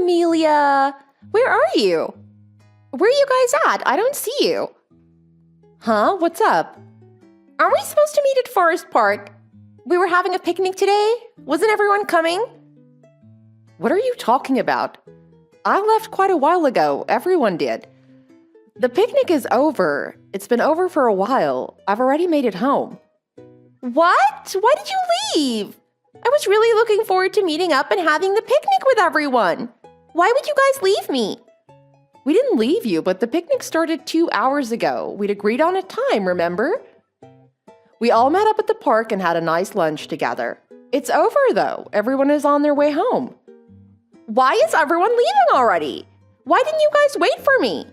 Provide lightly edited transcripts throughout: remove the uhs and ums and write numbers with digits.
Amelia! Where are you? Where are you guys at? I don't see you. Huh? What's up? Aren't we supposed to meet at Forest Park? We were having a picnic today. Wasn't everyone coming? What are you talking about? I left quite a while ago. Everyone did. The picnic is over. It's been over for a while. I've already made it home. What? Why did you leave? I was really looking forward to meeting up and having the picnic with everyone. Why would you guys leave me? We didn't leave you, but the picnic started 2 hours ago. We'd agreed on a time, remember? We all met up at the park and had a nice lunch together. It's over, though. Everyone is on their way home. Why is everyone leaving already? Why didn't you guys wait for me?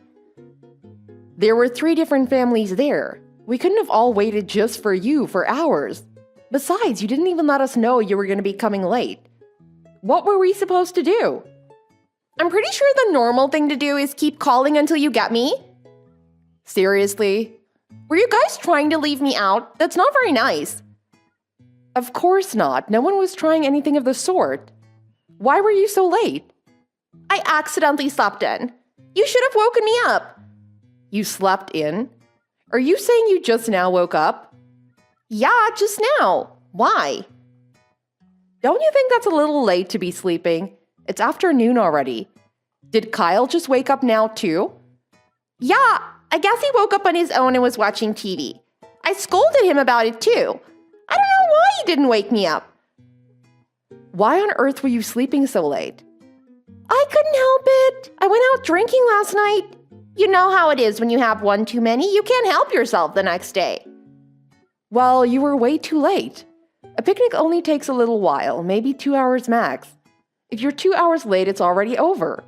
There were 3 different families there. We couldn't have all waited just for you for hours. Besides, you didn't even let us know you were going to be coming late. What were we supposed to do? I'm pretty sure the normal thing to do is keep calling until you get me. Seriously? Were you guys trying to leave me out? That's not very nice. Of course not. No one was trying anything of the sort. Why were you so late? I accidentally slept in. You should have woken me up. You slept in? Are you saying you just now woke up? Yeah, just now. Why? Don't you think that's a little late to be sleeping? It's afternoon already. Did Kyle just wake up now too? Yeah, I guess he woke up on his own and was watching TV. I scolded him about it too. I don't know why he didn't wake me up. Why on earth were you sleeping so late? I couldn't help it. I went out drinking last night. You know how it is when you have one too many. You can't help yourself the next day. Well, you were way too late. A picnic only takes a little while, maybe 2 hours max. If you're 2 hours late, it's already over.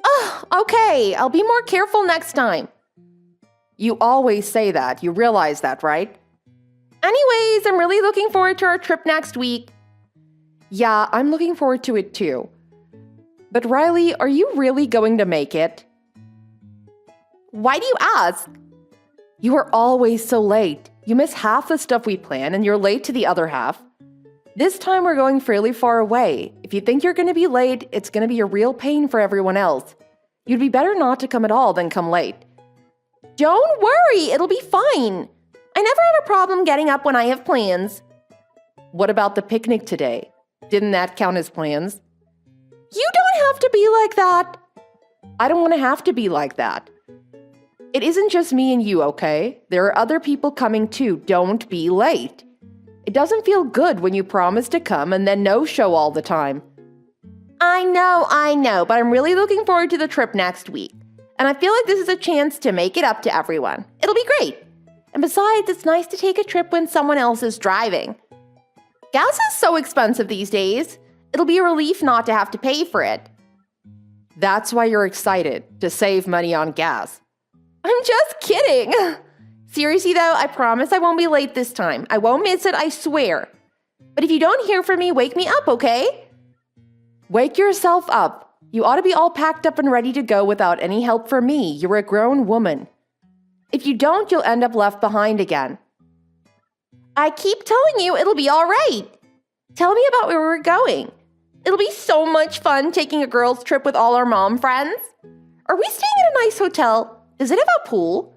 Oh, okay. I'll be more careful next time. You always say that. You realize that, right? Anyways, I'm really looking forward to our trip next week. Yeah, I'm looking forward to it too. But Riley, are you really going to make it? Why do you ask? You are always so late. You miss half the stuff we plan and you're late to the other half. This time we're going fairly far away. If you think you're going to be late, it's going to be a real pain for everyone else. You'd be better not to come at all than come late. Don't worry, it'll be fine. I never have a problem getting up when I have plans. What about the picnic today? Didn't that count as plans? You don't have to be like that. I don't want to have to be like that. It isn't just me and you, okay? There are other people coming too. Don't be late. It doesn't feel good when you promise to come and then no-show all the time. I know, but I'm really looking forward to the trip next week. And I feel like this is a chance to make it up to everyone. It'll be great. And besides, it's nice to take a trip when someone else is driving. Gas is so expensive these days. It'll be a relief not to have to pay for it. That's why you're excited, to save money on gas. I'm just kidding. Seriously though, I promise I won't be late this time. I won't miss it, I swear. But if you don't hear from me, wake me up, okay? Wake yourself up. You ought to be all packed up and ready to go without any help from me. You're a grown woman. If you don't, you'll end up left behind again. I keep telling you it'll be all right. Tell me about where we're going. It'll be so much fun taking a girls' trip with all our mom friends. Are we staying at a nice hotel? Does it have a pool?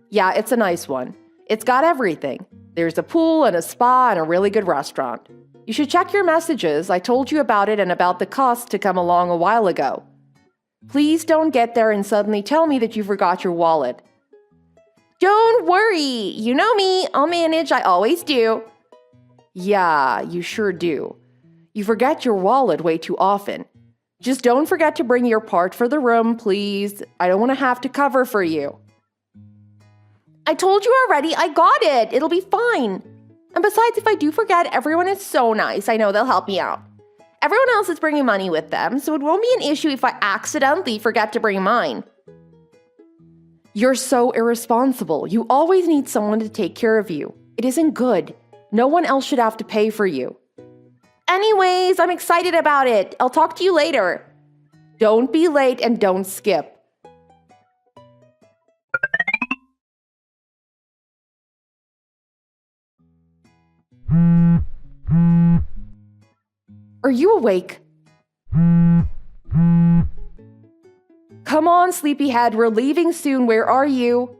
Yeah, it's a nice one. It's got everything. There's a pool and a spa and a really good restaurant. You should check your messages. I told you about it and about the cost to come along a while ago. Please don't get there and suddenly tell me that you forgot your wallet. Don't worry. You know me. I'll manage. I always do. Yeah, you sure do. You forget your wallet way too often. Just don't forget to bring your part for the room, please. I don't want to have to cover for you. I told you already, I got it. It'll be fine. And besides, if I do forget, everyone is so nice. I know they'll help me out. Everyone else is bringing money with them, so it won't be an issue if I accidentally forget to bring mine. You're so irresponsible. You always need someone to take care of you. It isn't good. No one else should have to pay for you. Anyways, I'm excited about it. I'll talk to you later. Don't be late and don't skip. Are you awake? Come on, sleepyhead, we're leaving soon. Where are you?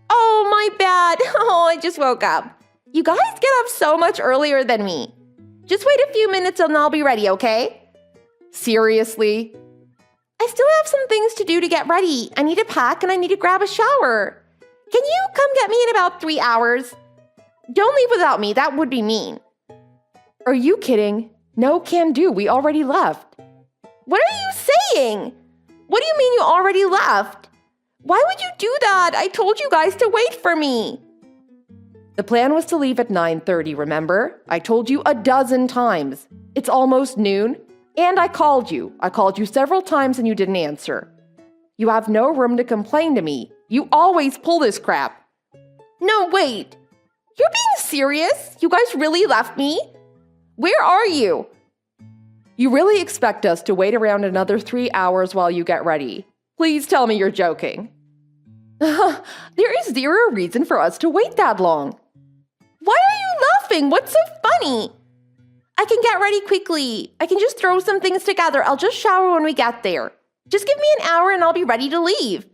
Oh, my bad. Oh, I just woke up. You guys get up so much earlier than me. Just wait a few minutes and I'll be ready, okay? Seriously? I still have some things to do to get ready. I need to pack and I need to grab a shower. Can you come get me in about 3 hours? Don't leave without me, that would be mean. Are you kidding? No can do, we already left. What are you saying? What do you mean you already left? Why would you do that? I told you guys to wait for me. The plan was to leave at 9:30, remember? I told you a dozen times. It's almost noon, and I called you. I called you several times and you didn't answer. You have no room to complain to me. You always pull this crap. No, wait. You're being serious? You guys really left me? Where are you? You really expect us to wait around another 3 hours while you get ready? Please tell me you're joking. There is zero reason for us to wait that long. Why are you laughing? What's so funny? I can get ready quickly. I can just throw some things together. I'll just shower when we get there. Just give me an hour and I'll be ready to leave.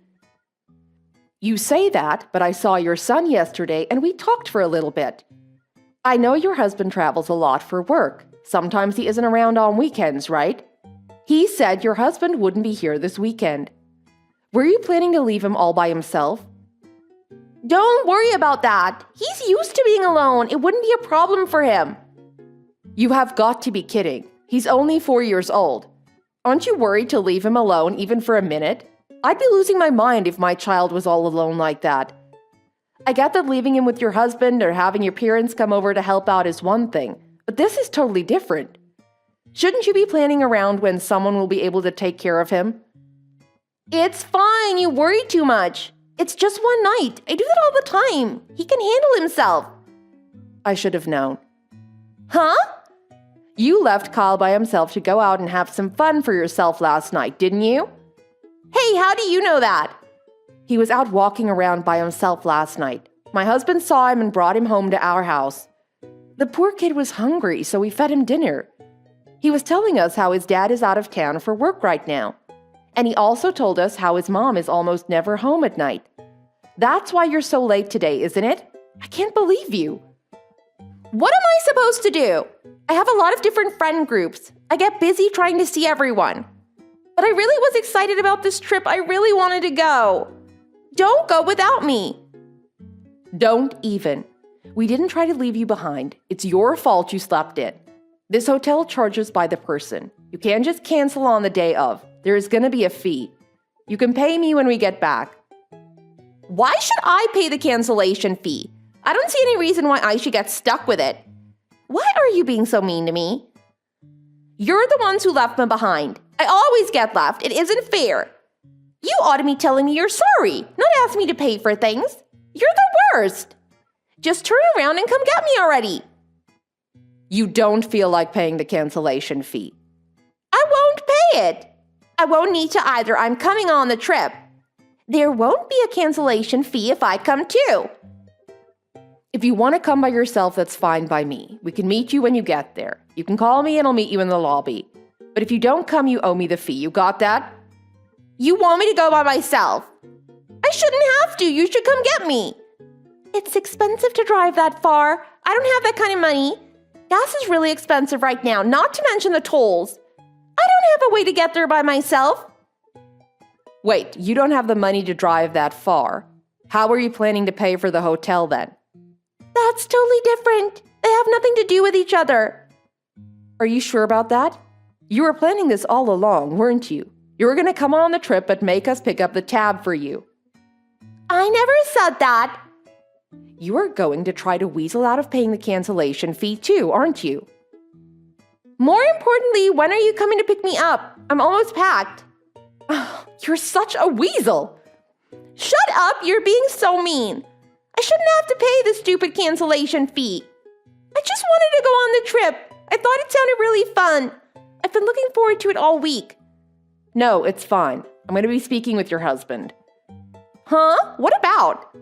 You say that, but I saw your son yesterday and we talked for a little bit. I know your husband travels a lot for work. Sometimes he isn't around on weekends, right? He said your husband wouldn't be here this weekend. Were you planning to leave him all by himself? Don't worry about that. He's used to being alone. It wouldn't be a problem for him. You have got to be kidding. He's only 4 years old. Aren't you worried to leave him alone even for a minute? I'd be losing my mind if my child was all alone like that. I get that leaving him with your husband or having your parents come over to help out is one thing, but this is totally different. Shouldn't you be planning around when someone will be able to take care of him? It's fine, you worry too much. It's just one night. I do that all the time. He can handle himself. I should have known. Huh? You left Kyle by himself to go out and have some fun for yourself last night, didn't you? Hey, how do you know that? He was out walking around by himself last night. My husband saw him and brought him home to our house. The poor kid was hungry, so we fed him dinner. He was telling us how his dad is out of town for work right now. And he also told us how his mom is almost never home at night. That's why you're so late today, isn't it? I can't believe you. What am I supposed to do? I have a lot of different friend groups. I get busy trying to see everyone. But I really was excited about this trip. I really wanted to go. Don't go without me. Don't even. We didn't try to leave you behind. It's your fault you slept in. This hotel charges by the person. You can't just cancel on the day of. There is going to be a fee. You can pay me when we get back. Why should I pay the cancellation fee? I don't see any reason why I should get stuck with it. Why are you being so mean to me? You're the ones who left me behind. I always get left. It isn't fair. You ought to be telling me you're sorry, not ask me to pay for things. You're the worst. Just turn around and come get me already. You don't feel like paying the cancellation fee. I won't pay it. I won't need to either. I'm coming on the trip. There won't be a cancellation fee if I come too. If you want to come by yourself, that's fine by me. We can meet you when you get there. You can call me and I'll meet you in the lobby. But if you don't come, you owe me the fee. You got that? You want me to go by myself? I shouldn't have to. You should come get me. It's expensive to drive that far. I don't have that kind of money. Gas is really expensive right now, not to mention the tolls. I don't have a way to get there by myself. Wait, you don't have the money to drive that far. How are you planning to pay for the hotel then? That's totally different. They have nothing to do with each other. Are you sure about that? You were planning this all along, weren't you? You were going to come on the trip but make us pick up the tab for you. I never said that. You are going to try to weasel out of paying the cancellation fee too, aren't you? More importantly, when are you coming to pick me up? I'm almost packed. Oh, you're such a weasel. Shut up, you're being so mean. I shouldn't have to pay the stupid cancellation fee. I just wanted to go on the trip. I thought it sounded really fun. I've been looking forward to it all week. No, it's fine. I'm going to be speaking with your husband. Huh? What about?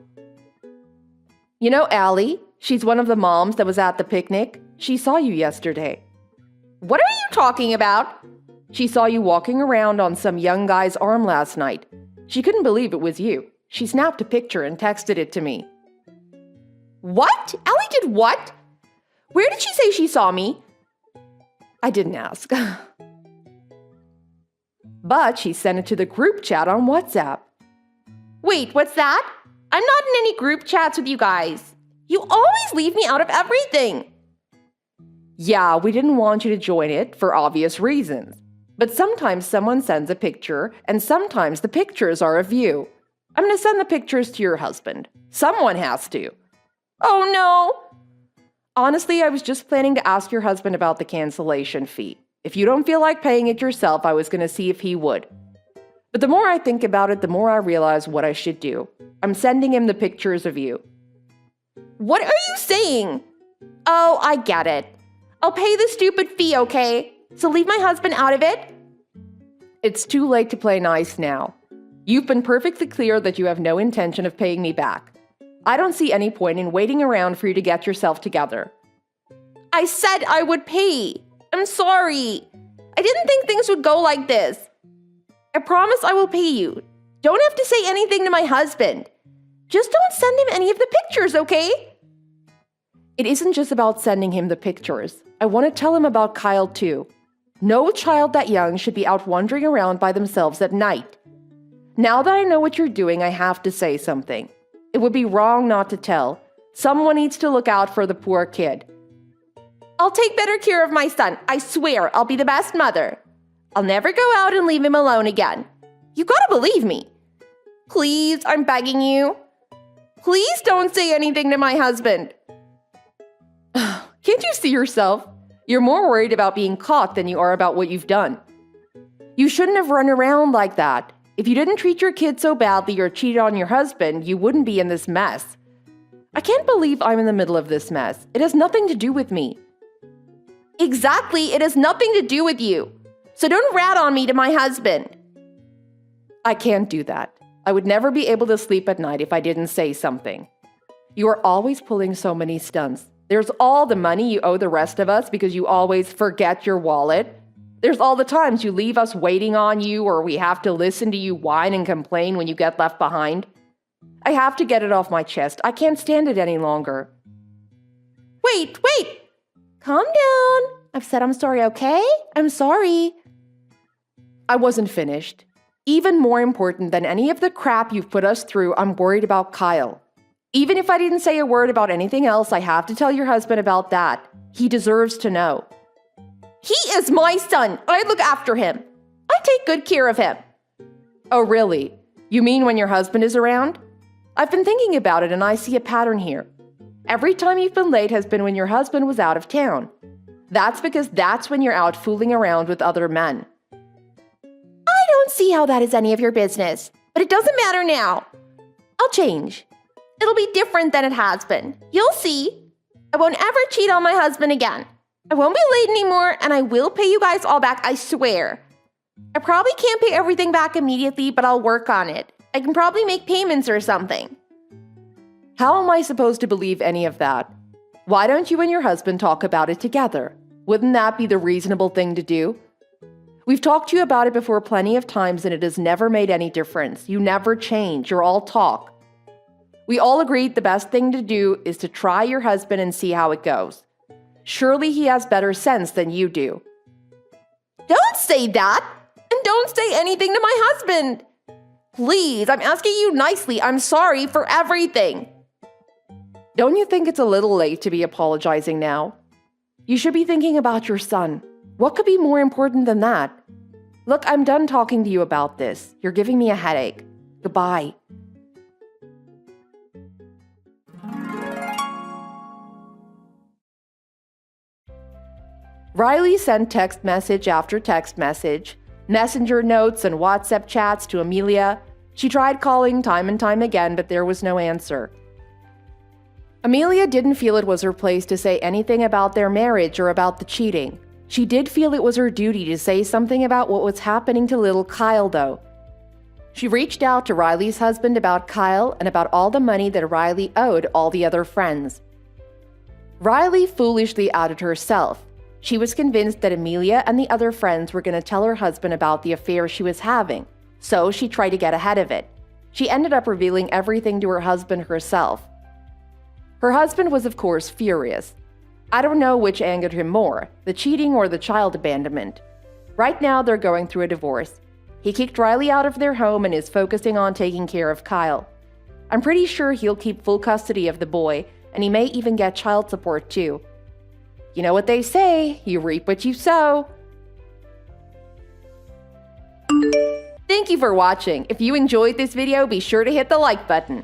You know Allie? She's one of the moms that was at the picnic. She saw you yesterday. What are you talking about? She saw you walking around on some young guy's arm last night. She couldn't believe it was you. She snapped a picture and texted it to me. What? Ellie did what? Where did she say she saw me? I didn't ask. But she sent it to the group chat on WhatsApp. Wait, what's that? I'm not in any group chats with you guys. You always leave me out of everything. Yeah, we didn't want you to join it for obvious reasons. But sometimes someone sends a picture, and sometimes the pictures are of you. I'm going to send the pictures to your husband. Someone has to. Oh no! Honestly, I was just planning to ask your husband about the cancellation fee. If you don't feel like paying it yourself, I was going to see if he would. But the more I think about it, the more I realize what I should do. I'm sending him the pictures of you. What are you saying? Oh, I get it. I'll pay the stupid fee, okay? So leave my husband out of it? It's too late to play nice now. You've been perfectly clear that you have no intention of paying me back. I don't see any point in waiting around for you to get yourself together. I said I would pay. I'm sorry. I didn't think things would go like this. I promise I will pay you. Don't have to say anything to my husband. Just don't send him any of the pictures, okay? It isn't just about sending him the pictures. I want to tell him about Kyle too. No child that young should be out wandering around by themselves at night. Now that I know what you're doing, I have to say something. It would be wrong not to tell. Someone needs to look out for the poor kid. I'll take better care of my son. I swear I'll be the best mother. I'll never go out and leave him alone again. You gotta believe me. Please, I'm begging you. Please don't say anything to my husband. Can't you see yourself? You're more worried about being caught than you are about what you've done. You shouldn't have run around like that. If you didn't treat your kid so badly or cheated on your husband, you wouldn't be in this mess. I can't believe I'm in the middle of this mess. It has nothing to do with me. Exactly, it has nothing to do with you. So don't rat on me to my husband. I can't do that. I would never be able to sleep at night if I didn't say something. You are always pulling so many stunts. There's all the money you owe the rest of us because you always forget your wallet. There's all the times you leave us waiting on you or we have to listen to you whine and complain when you get left behind. I have to get it off my chest. I can't stand it any longer. Wait! Calm down. I've said I'm sorry, okay? I'm sorry. I wasn't finished. Even more important than any of the crap you've put us through, I'm worried about Kyle. Even if I didn't say a word about anything else, I have to tell your husband about that. He deserves to know. He is my son. I look after him. I take good care of him. Oh, really? You mean when your husband is around? I've been thinking about it and I see a pattern here. Every time you've been late has been when your husband was out of town. That's because that's when you're out fooling around with other men. I don't see how that is any of your business, but it doesn't matter now. I'll change. It'll be different than it has been. You'll see. I won't ever cheat on my husband again. I won't be late anymore, and I will pay you guys all back, I swear. I probably can't pay everything back immediately, but I'll work on it. I can probably make payments or something. How am I supposed to believe any of that? Why don't you and your husband talk about it together? Wouldn't that be the reasonable thing to do? We've talked to you about it before plenty of times, and it has never made any difference. You never change. You're all talk. We all agreed the best thing to do is to try your husband and see how it goes. Surely he has better sense than you do. Don't say that! And don't say anything to my husband! Please, I'm asking you nicely. I'm sorry for everything. Don't you think it's a little late to be apologizing now? You should be thinking about your son. What could be more important than that? Look, I'm done talking to you about this. You're giving me a headache. Goodbye. Riley sent text message after text message, messenger notes and WhatsApp chats to Amelia. She tried calling time and time again, but there was no answer. Amelia didn't feel it was her place to say anything about their marriage or about the cheating. She did feel it was her duty to say something about what was happening to little Kyle, though. She reached out to Riley's husband about Kyle and about all the money that Riley owed all the other friends. Riley foolishly outed herself. She was convinced that Amelia and the other friends were going to tell her husband about the affair she was having, so she tried to get ahead of it. She ended up revealing everything to her husband herself. Her husband was, of course, furious. I don't know which angered him more, the cheating or the child abandonment. Right now, they're going through a divorce. He kicked Riley out of their home and is focusing on taking care of Kyle. I'm pretty sure he'll keep full custody of the boy, and he may even get child support too. You know what they say, you reap what you sow. Thank you for watching. If you enjoyed this video, be sure to hit the like button.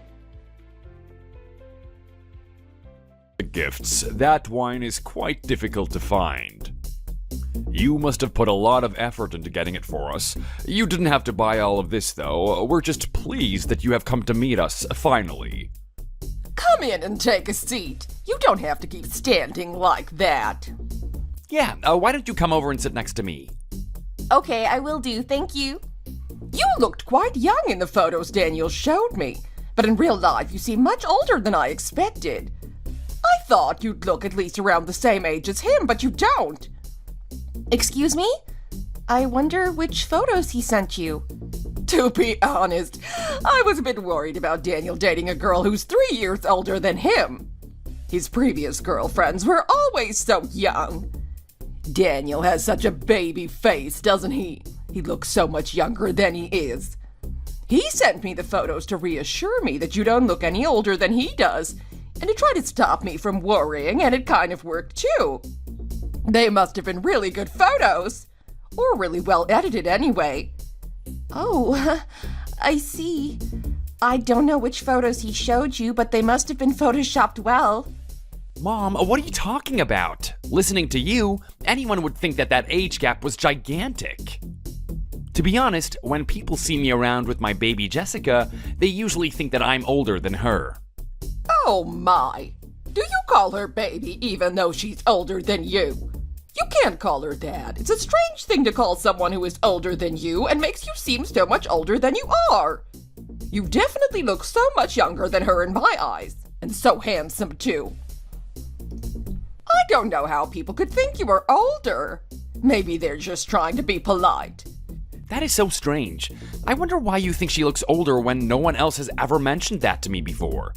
Gifts. That wine is quite difficult to find. You must have put a lot of effort into getting it for us. You didn't have to buy all of this, though. We're just pleased that you have come to meet us, finally. Come in and take a seat. You don't have to keep standing like that. Yeah, why don't you come over and sit next to me? Okay, I will do. Thank you. You looked quite young in the photos Daniel showed me, but in real life you seem much older than I expected. I thought you'd look at least around the same age as him, but you don't. Excuse me? I wonder which photos he sent you. To be honest, I was a bit worried about Daniel dating a girl who's 3 years older than him. His previous girlfriends were always so young. Daniel has such a baby face, doesn't he? He looks so much younger than he is. He sent me the photos to reassure me that you don't look any older than he does, and to try to stop me from worrying, and it kind of worked too. They must have been really good photos, or really well edited anyway. Oh, I see. I don't know which photos he showed you, but they must have been photoshopped well. Mom, what are you talking about? Listening to you, anyone would think that age gap was gigantic. To be honest, when people see me around with my baby Jessica, they usually think that I'm older than her. Oh my! Do you call her baby even though she's older than you? You can't call her that. It's a strange thing to call someone who is older than you and makes you seem so much older than you are. You definitely look so much younger than her in my eyes, and so handsome too. I don't know how people could think you were older. Maybe they're just trying to be polite. That is so strange. I wonder why you think she looks older when no one else has ever mentioned that to me before.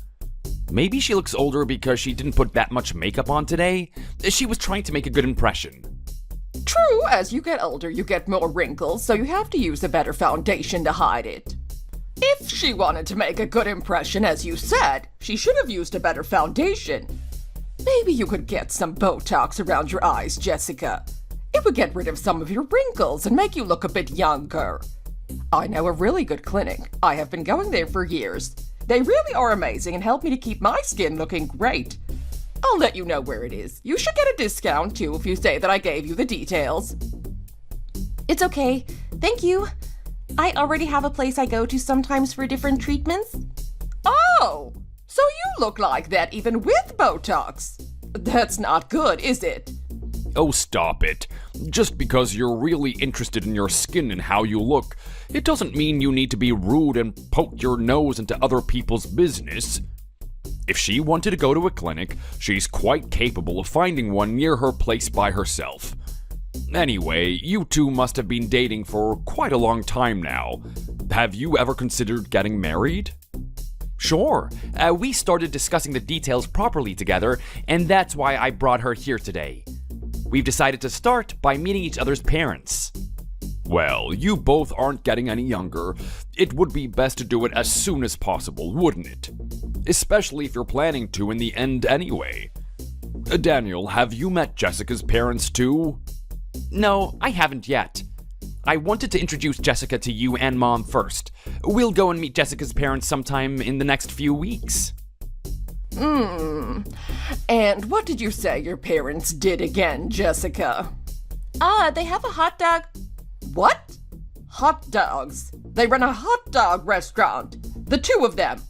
Maybe she looks older because she didn't put that much makeup on today. She was trying to make a good impression. True, as you get older, you get more wrinkles, so you have to use a better foundation to hide it. If she wanted to make a good impression, as you said, she should have used a better foundation. Maybe you could get some Botox around your eyes, Jessica. It would get rid of some of your wrinkles and make you look a bit younger. I know a really good clinic. I have been going there for years. They really are amazing and help me to keep my skin looking great. I'll let you know where it is. You should get a discount too if you say that I gave you the details. It's okay. Thank you. I already have a place I go to sometimes for different treatments. Oh, so you look like that even with Botox. That's not good, is it? Oh, stop it. Just because you're really interested in your skin and how you look, it doesn't mean you need to be rude and poke your nose into other people's business. If she wanted to go to a clinic, she's quite capable of finding one near her place by herself. Anyway, you two must have been dating for quite a long time now. Have you ever considered getting married? Sure. We started discussing the details properly together, and that's why I brought her here today. We've decided to start by meeting each other's parents. Well, you both aren't getting any younger. It would be best to do it as soon as possible, wouldn't it? Especially if you're planning to in the end anyway. Daniel, have you met Jessica's parents too? No, I haven't yet. I wanted to introduce Jessica to you and Mom first. We'll go and meet Jessica's parents sometime in the next few weeks. And what did you say your parents did again, Jessica? They have a hot dog. What? Hot dogs? They run a hot dog restaurant. The two of them.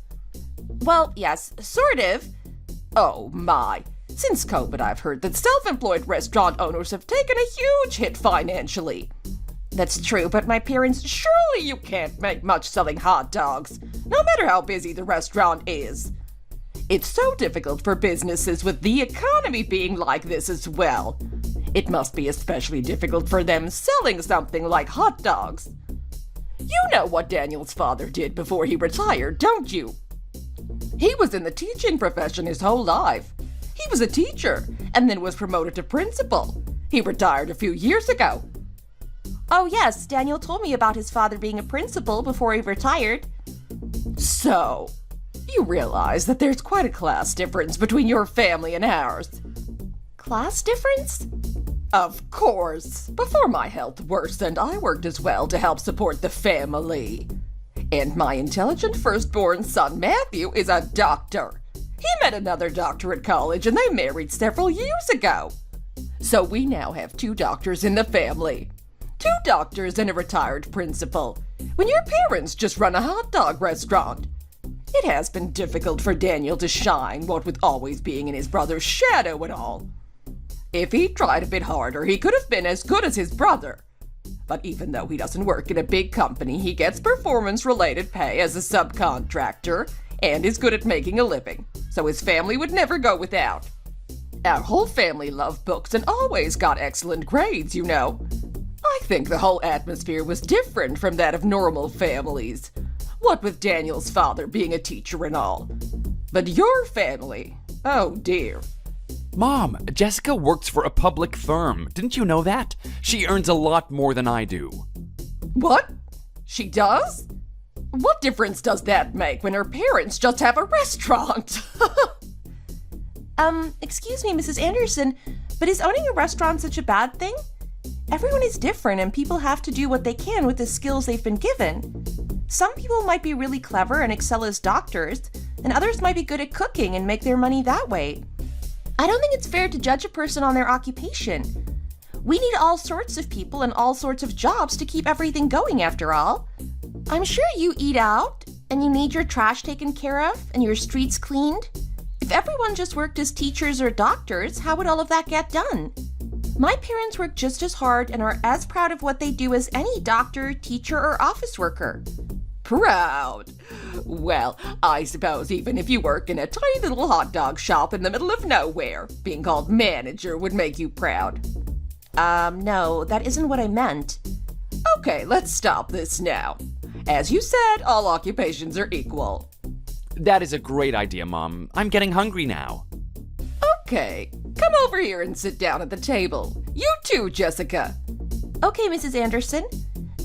Well, yes, sort of. Oh my. Since COVID, I've heard that self-employed restaurant owners have taken a huge hit financially. That's true, but my parents... Surely you can't make much selling hot dogs, no matter how busy the restaurant is. It's so difficult for businesses with the economy being like this as well. It must be especially difficult for them selling something like hot dogs. You know what Daniel's father did before he retired, don't you? He was in the teaching profession his whole life. He was a teacher and then was promoted to principal. He retired a few years ago. Oh, yes, Daniel told me about his father being a principal before he retired. So, you realize that there's quite a class difference between your family and ours. Class difference? Of course. Before my health worsened, I worked as well to help support the family. And my intelligent firstborn son, Matthew, is a doctor. He met another doctor at college and they married several years ago. So we now have 2 doctors in the family. 2 doctors and a retired principal. When your parents just run a hot dog restaurant. It has been difficult for Daniel to shine, what with always being in his brother's shadow and all. If he tried a bit harder, he could have been as good as his brother. But even though he doesn't work in a big company, he gets performance-related pay as a subcontractor and is good at making a living, so his family would never go without. Our whole family loved books and always got excellent grades, you know. I think the whole atmosphere was different from that of normal families, what with Daniel's father being a teacher and all. But your family, oh dear. Mom, Jessica works for a public firm. Didn't you know that? She earns a lot more than I do. What? She does? What difference does that make when her parents just have a restaurant? Excuse me, Mrs. Anderson, but is owning a restaurant such a bad thing? Everyone is different and people have to do what they can with the skills they've been given. Some people might be really clever and excel as doctors, and others might be good at cooking and make their money that way. I don't think it's fair to judge a person on their occupation. We need all sorts of people and all sorts of jobs to keep everything going, after all. I'm sure you eat out, and you need your trash taken care of, and your streets cleaned. If everyone just worked as teachers or doctors, how would all of that get done? My parents work just as hard and are as proud of what they do as any doctor, teacher, or office worker. Proud? Well, I suppose even if you work in a tiny little hot dog shop in the middle of nowhere, being called manager would make you proud. No, that isn't what I meant. Okay, let's stop this now. As you said, all occupations are equal. That is a great idea, Mom. I'm getting hungry now. Okay, come over here and sit down at the table. You too, Jessica. Okay, Mrs. Anderson.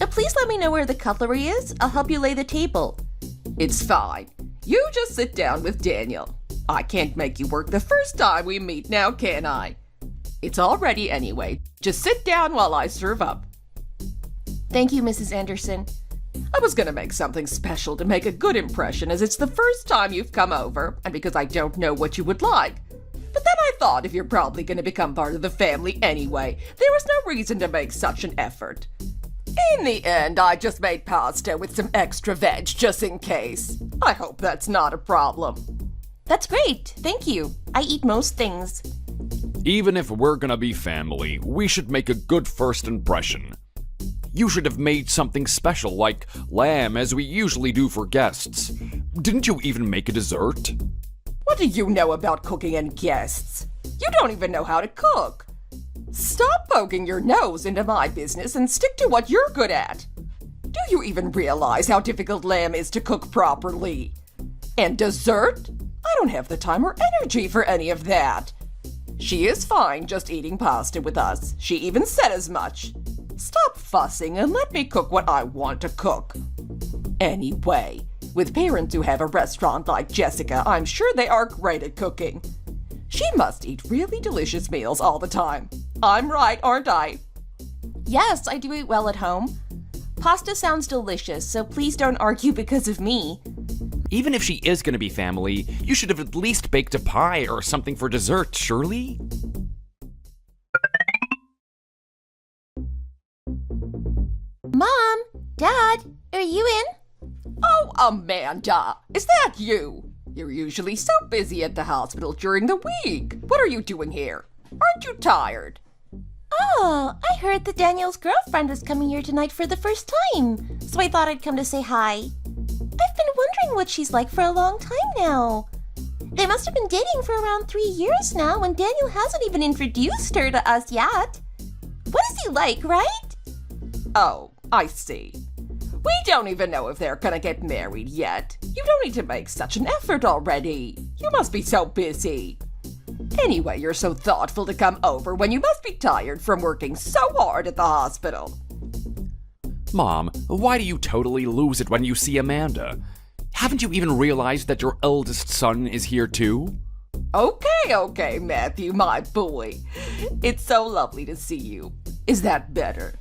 Please let me know where the cutlery is. I'll help you lay the table. It's fine. You just sit down with Daniel. I can't make you work the first time we meet now, can I? It's all ready anyway. Just sit down while I serve up. Thank you, Mrs. Anderson. I was gonna make something special to make a good impression as it's the first time you've come over, and because I don't know what you would like. But then I thought if you're probably gonna become part of the family anyway, there was no reason to make such an effort. In the end, I just made pasta with some extra veg just in case. I hope that's not a problem. That's great. Thank you. I eat most things. Even if we're gonna be family, we should make a good first impression. You should have made something special like lamb as we usually do for guests. Didn't you even make a dessert? What do you know about cooking and guests? You don't even know how to cook. Stop poking your nose into my business and stick to what you're good at. Do you even realize how difficult lamb is to cook properly? And dessert? I don't have the time or energy for any of that. She is fine just eating pasta with us. She even said as much. Stop fussing and let me cook what I want to cook. Anyway, with parents who have a restaurant like Jessica, I'm sure they are great at cooking. She must eat really delicious meals all the time. I'm right, aren't I? Yes, I do eat well at home. Pasta sounds delicious, so please don't argue because of me. Even if she is gonna be family, you should have at least baked a pie or something for dessert, surely? Mom, Dad, are you in? Oh, Amanda, is that you? You're usually so busy at the hospital during the week. What are you doing here? Aren't you tired? Oh, I heard that Daniel's girlfriend was coming here tonight for the first time, so I thought I'd come to say hi. I've been wondering what she's like for a long time now. They must have been dating for around 3 years now, and Daniel hasn't even introduced her to us yet. What is he like, right? Oh, I see. We don't even know if they're gonna get married yet. You don't need to make such an effort already. You must be so busy. Anyway, you're so thoughtful to come over when you must be tired from working so hard at the hospital. Mom, why do you totally lose it when you see Amanda? Haven't you even realized that your eldest son is here too? Okay, Matthew, my boy. It's so lovely to see you. Is that better?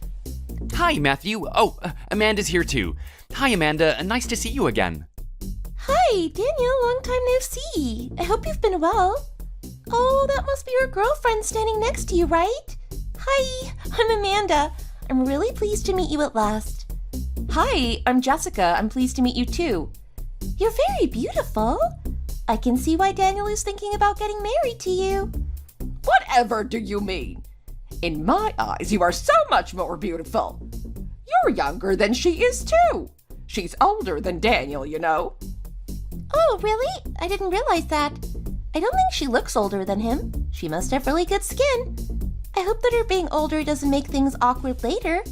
Hi, Matthew. Oh, Amanda's here too. Hi, Amanda. Nice to see you again. Hi, Daniel. Long time no see. I hope you've been well. Oh, that must be your girlfriend standing next to you, right? Hi, I'm Amanda. I'm really pleased to meet you at last. Hi, I'm Jessica. I'm pleased to meet you too. You're very beautiful. I can see why Daniel is thinking about getting married to you. Whatever do you mean? In my eyes, you are so much more beautiful. You're younger than she is too. She's older than Daniel, you know. Oh, really? I didn't realize that. I don't think she looks older than him. She must have really good skin. I hope that her being older doesn't make things awkward later.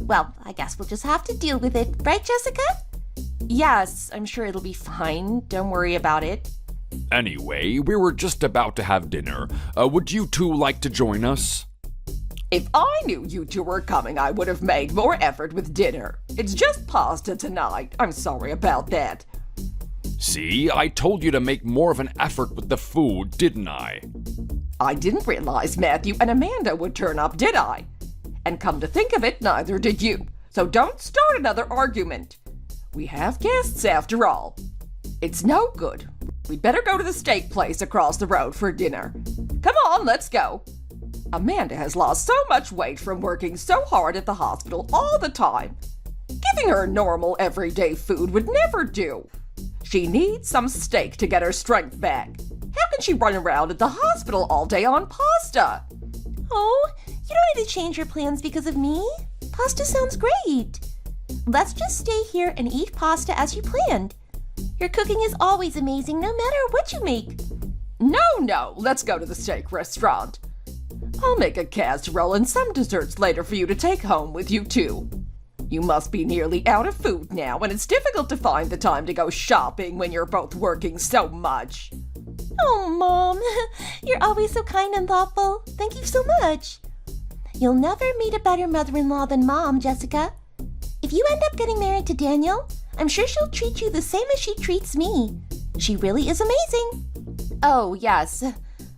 Well, I guess we'll just have to deal with it, right, Jessica? Yes, I'm sure it'll be fine. Don't worry about it. Anyway, we were just about to have dinner. Would you two like to join us? If I knew you two were coming, I would have made more effort with dinner. It's just pasta tonight. I'm sorry about that. See, I told you to make more of an effort with the food, didn't I? I didn't realize Matthew and Amanda would turn up, did I? And come to think of it, neither did you. So don't start another argument. We have guests after all. It's no good. We'd better go to the steak place across the road for dinner. Come on, let's go. Amanda has lost so much weight from working so hard at the hospital all the time. Giving her normal everyday food would never do. She needs some steak to get her strength back. How can she run around at the hospital all day on pasta? Oh, you don't need to change your plans because of me. Pasta sounds great. Let's just stay here and eat pasta as you planned. Your cooking is always amazing, no matter what you make. No, let's go to the steak restaurant. I'll make a casserole and some desserts later for you to take home with you too. You must be nearly out of food now, and it's difficult to find the time to go shopping when you're both working so much. Oh, Mom, you're always so kind and thoughtful. Thank you so much. You'll never meet a better mother-in-law than Mom, Jessica. If you end up getting married to Daniel, I'm sure she'll treat you the same as she treats me. She really is amazing. Oh, yes,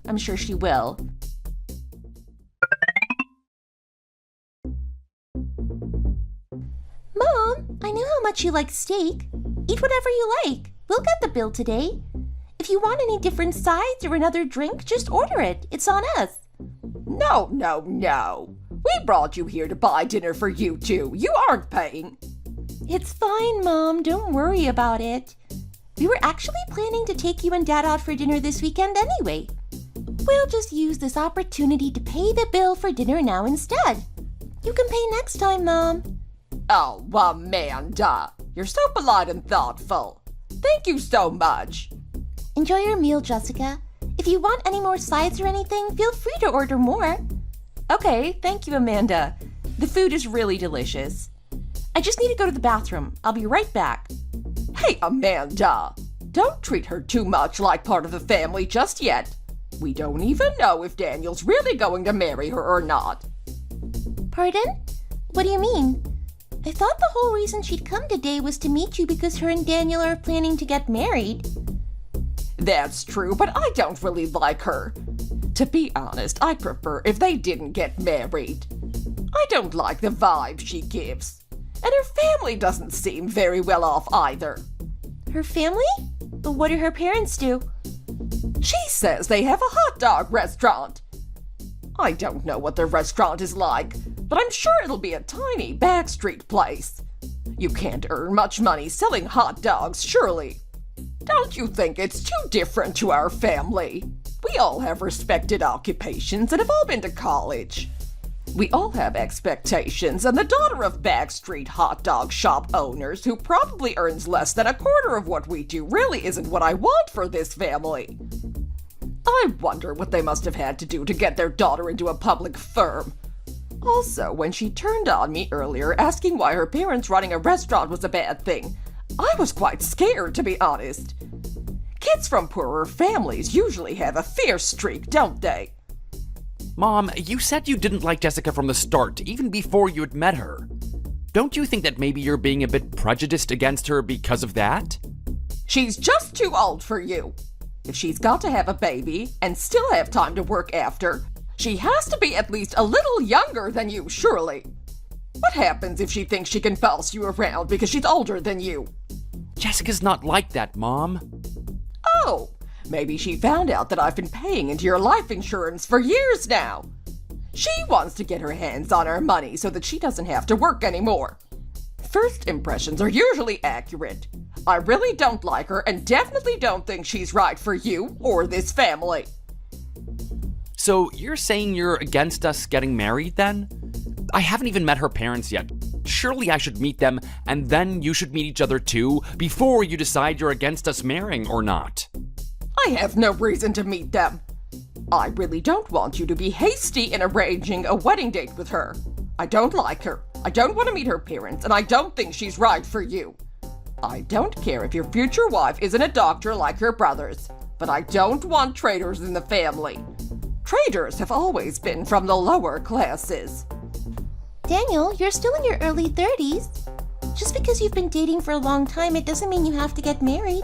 I'm sure she will. Mom, I know how much you like steak. Eat whatever you like. We'll get the bill today. If you want any different sides or another drink, just order it. It's on us. No. We brought you here to buy dinner for you two. You aren't paying. It's fine, Mom. Don't worry about it. We were actually planning to take you and Dad out for dinner this weekend anyway. We'll just use this opportunity to pay the bill for dinner now instead. You can pay next time, Mom. Oh, Amanda, you're so polite and thoughtful. Thank you so much. Enjoy your meal, Jessica. If you want any more sides or anything, feel free to order more. Okay, thank you, Amanda. The food is really delicious. I just need to go to the bathroom. I'll be right back. Hey, Amanda, don't treat her too much like part of the family just yet. We don't even know if Daniel's really going to marry her or not. Pardon? What do you mean? I thought the whole reason she'd come today was to meet you because her and Daniel are planning to get married. That's true, but I don't really like her. To be honest, I prefer if they didn't get married. I don't like the vibe she gives. And her family doesn't seem very well off either. Her family? But what do her parents do? She says they have a hot dog restaurant. I don't know what their restaurant is like, but I'm sure it'll be a tiny backstreet place. You can't earn much money selling hot dogs, surely. Don't you think it's too different to our family? We all have respected occupations and have all been to college. We all have expectations, and the daughter of backstreet hot dog shop owners who probably earns less than a quarter of what we do really isn't what I want for this family. I wonder what they must have had to do to get their daughter into a public firm. Also, when she turned on me earlier asking why her parents running a restaurant was a bad thing, I was quite scared, to be honest. Kids from poorer families usually have a fierce streak, don't they? Mom, you said you didn't like Jessica from the start, even before you had met her. Don't you think that maybe you're being a bit prejudiced against her because of that? She's just too old for you. If she's got to have a baby and still have time to work after, she has to be at least a little younger than you, surely. What happens if she thinks she can boss you around because she's older than you? Jessica's not like that, Mom. Oh, maybe she found out that I've been paying into your life insurance for years now. She wants to get her hands on our money so that she doesn't have to work anymore. First impressions are usually accurate. I really don't like her and definitely don't think she's right for you or this family. So you're saying you're against us getting married then? I haven't even met her parents yet. Surely I should meet them, and then you should meet each other too, before you decide you're against us marrying or not. I have no reason to meet them. I really don't want you to be hasty in arranging a wedding date with her. I don't like her. I don't want to meet her parents, and I don't think she's right for you. I don't care if your future wife isn't a doctor like your brothers, but I don't want traitors in the family. Traitors have always been from the lower classes. Daniel, you're still in your early 30s. Just because you've been dating for a long time, it doesn't mean you have to get married.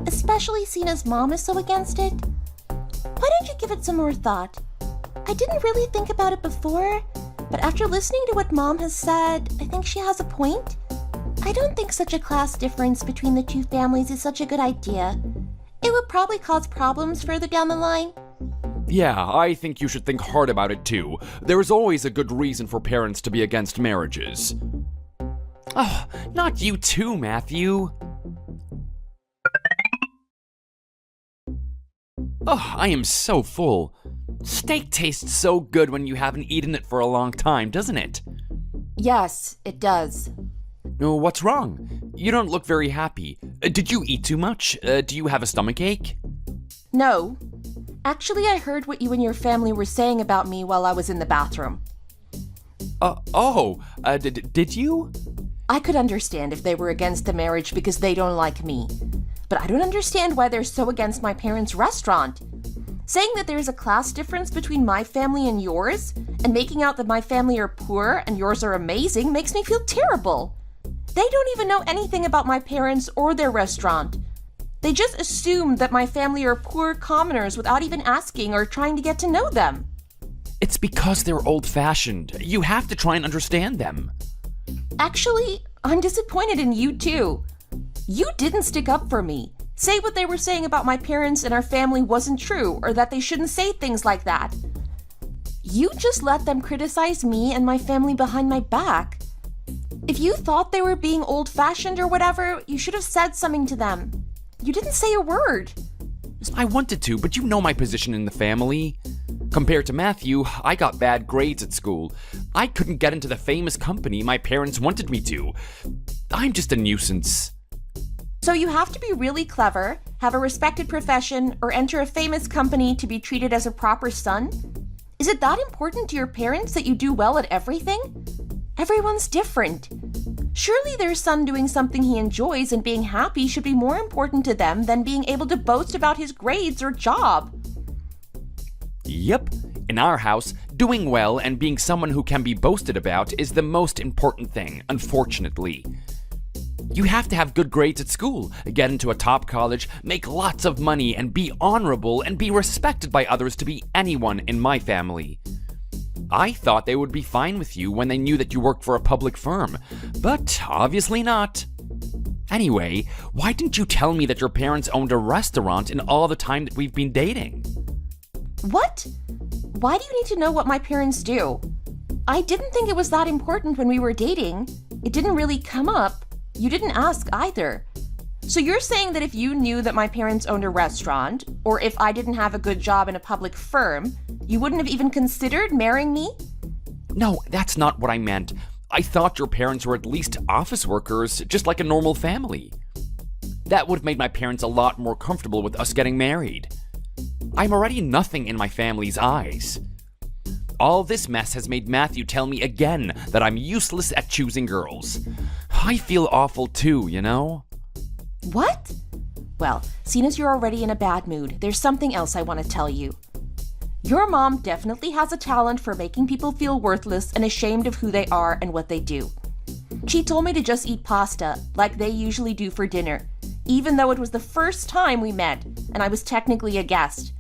Especially seeing as Mom is so against it. Why don't you give it some more thought? I didn't really think about it before, but after listening to what Mom has said, I think she has a point. I don't think such a class difference between the two families is such a good idea. It would probably cause problems further down the line. Yeah, I think you should think hard about it too. There is always a good reason for parents to be against marriages. Oh, not you too, Matthew. Oh, I am so full. Steak tastes so good when you haven't eaten it for a long time, doesn't it? Yes, it does. Oh, what's wrong? You don't look very happy. Did you eat too much? Do you have a stomachache? No. Actually, I heard what you and your family were saying about me while I was in the bathroom. Did you? I could understand if they were against the marriage because they don't like me. But I don't understand why they're so against my parents' restaurant. Saying that there's a class difference between my family and yours, and making out that my family are poor and yours are amazing makes me feel terrible. They don't even know anything about my parents or their restaurant. They just assume that my family are poor commoners without even asking or trying to get to know them. It's because they're old-fashioned. You have to try and understand them. Actually, I'm disappointed in you too. You didn't stick up for me. Say what they were saying about my parents and our family wasn't true, or that they shouldn't say things like that. You just let them criticize me and my family behind my back. If you thought they were being old-fashioned or whatever, you should have said something to them. You didn't say a word. I wanted to, but you know my position in the family. Compared to Matthew, I got bad grades at school. I couldn't get into the famous company my parents wanted me to. I'm just a nuisance. So you have to be really clever, have a respected profession, or enter a famous company to be treated as a proper son? Is it that important to your parents that you do well at everything? Everyone's different. Surely their son doing something he enjoys and being happy should be more important to them than being able to boast about his grades or job. Yep. In our house, doing well and being someone who can be boasted about is the most important thing, unfortunately. You have to have good grades at school, get into a top college, make lots of money, and be honorable and be respected by others to be anyone in my family. I thought they would be fine with you when they knew that you worked for a public firm, but obviously not. Anyway, why didn't you tell me that your parents owned a restaurant in all the time that we've been dating? What? Why do you need to know what my parents do? I didn't think it was that important when we were dating. It didn't really come up. You didn't ask either. So you're saying that if you knew that my parents owned a restaurant, or if I didn't have a good job in a public firm, you wouldn't have even considered marrying me? No, that's not what I meant. I thought your parents were at least office workers, just like a normal family. That would have made my parents a lot more comfortable with us getting married. I'm already nothing in my family's eyes. All this mess has made Matthew tell me again that I'm useless at choosing girls. I feel awful too, you know? What? Well, seeing as you're already in a bad mood, there's something else I want to tell you. Your mom definitely has a talent for making people feel worthless and ashamed of who they are and what they do. She told me to just eat pasta, like they usually do for dinner, even though it was the first time we met, and I was technically a guest.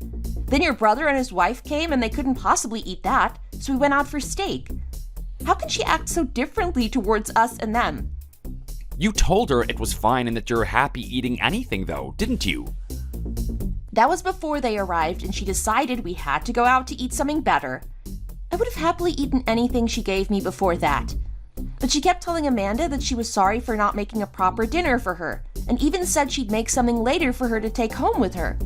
Then your brother and his wife came and they couldn't possibly eat that, so we went out for steak. How can she act so differently towards us and them? You told her it was fine and that you're happy eating anything, though, didn't you? That was before they arrived, and she decided we had to go out to eat something better. I would have happily eaten anything she gave me before that. But she kept telling Amanda that she was sorry for not making a proper dinner for her, and even said she'd make something later for her to take home with her.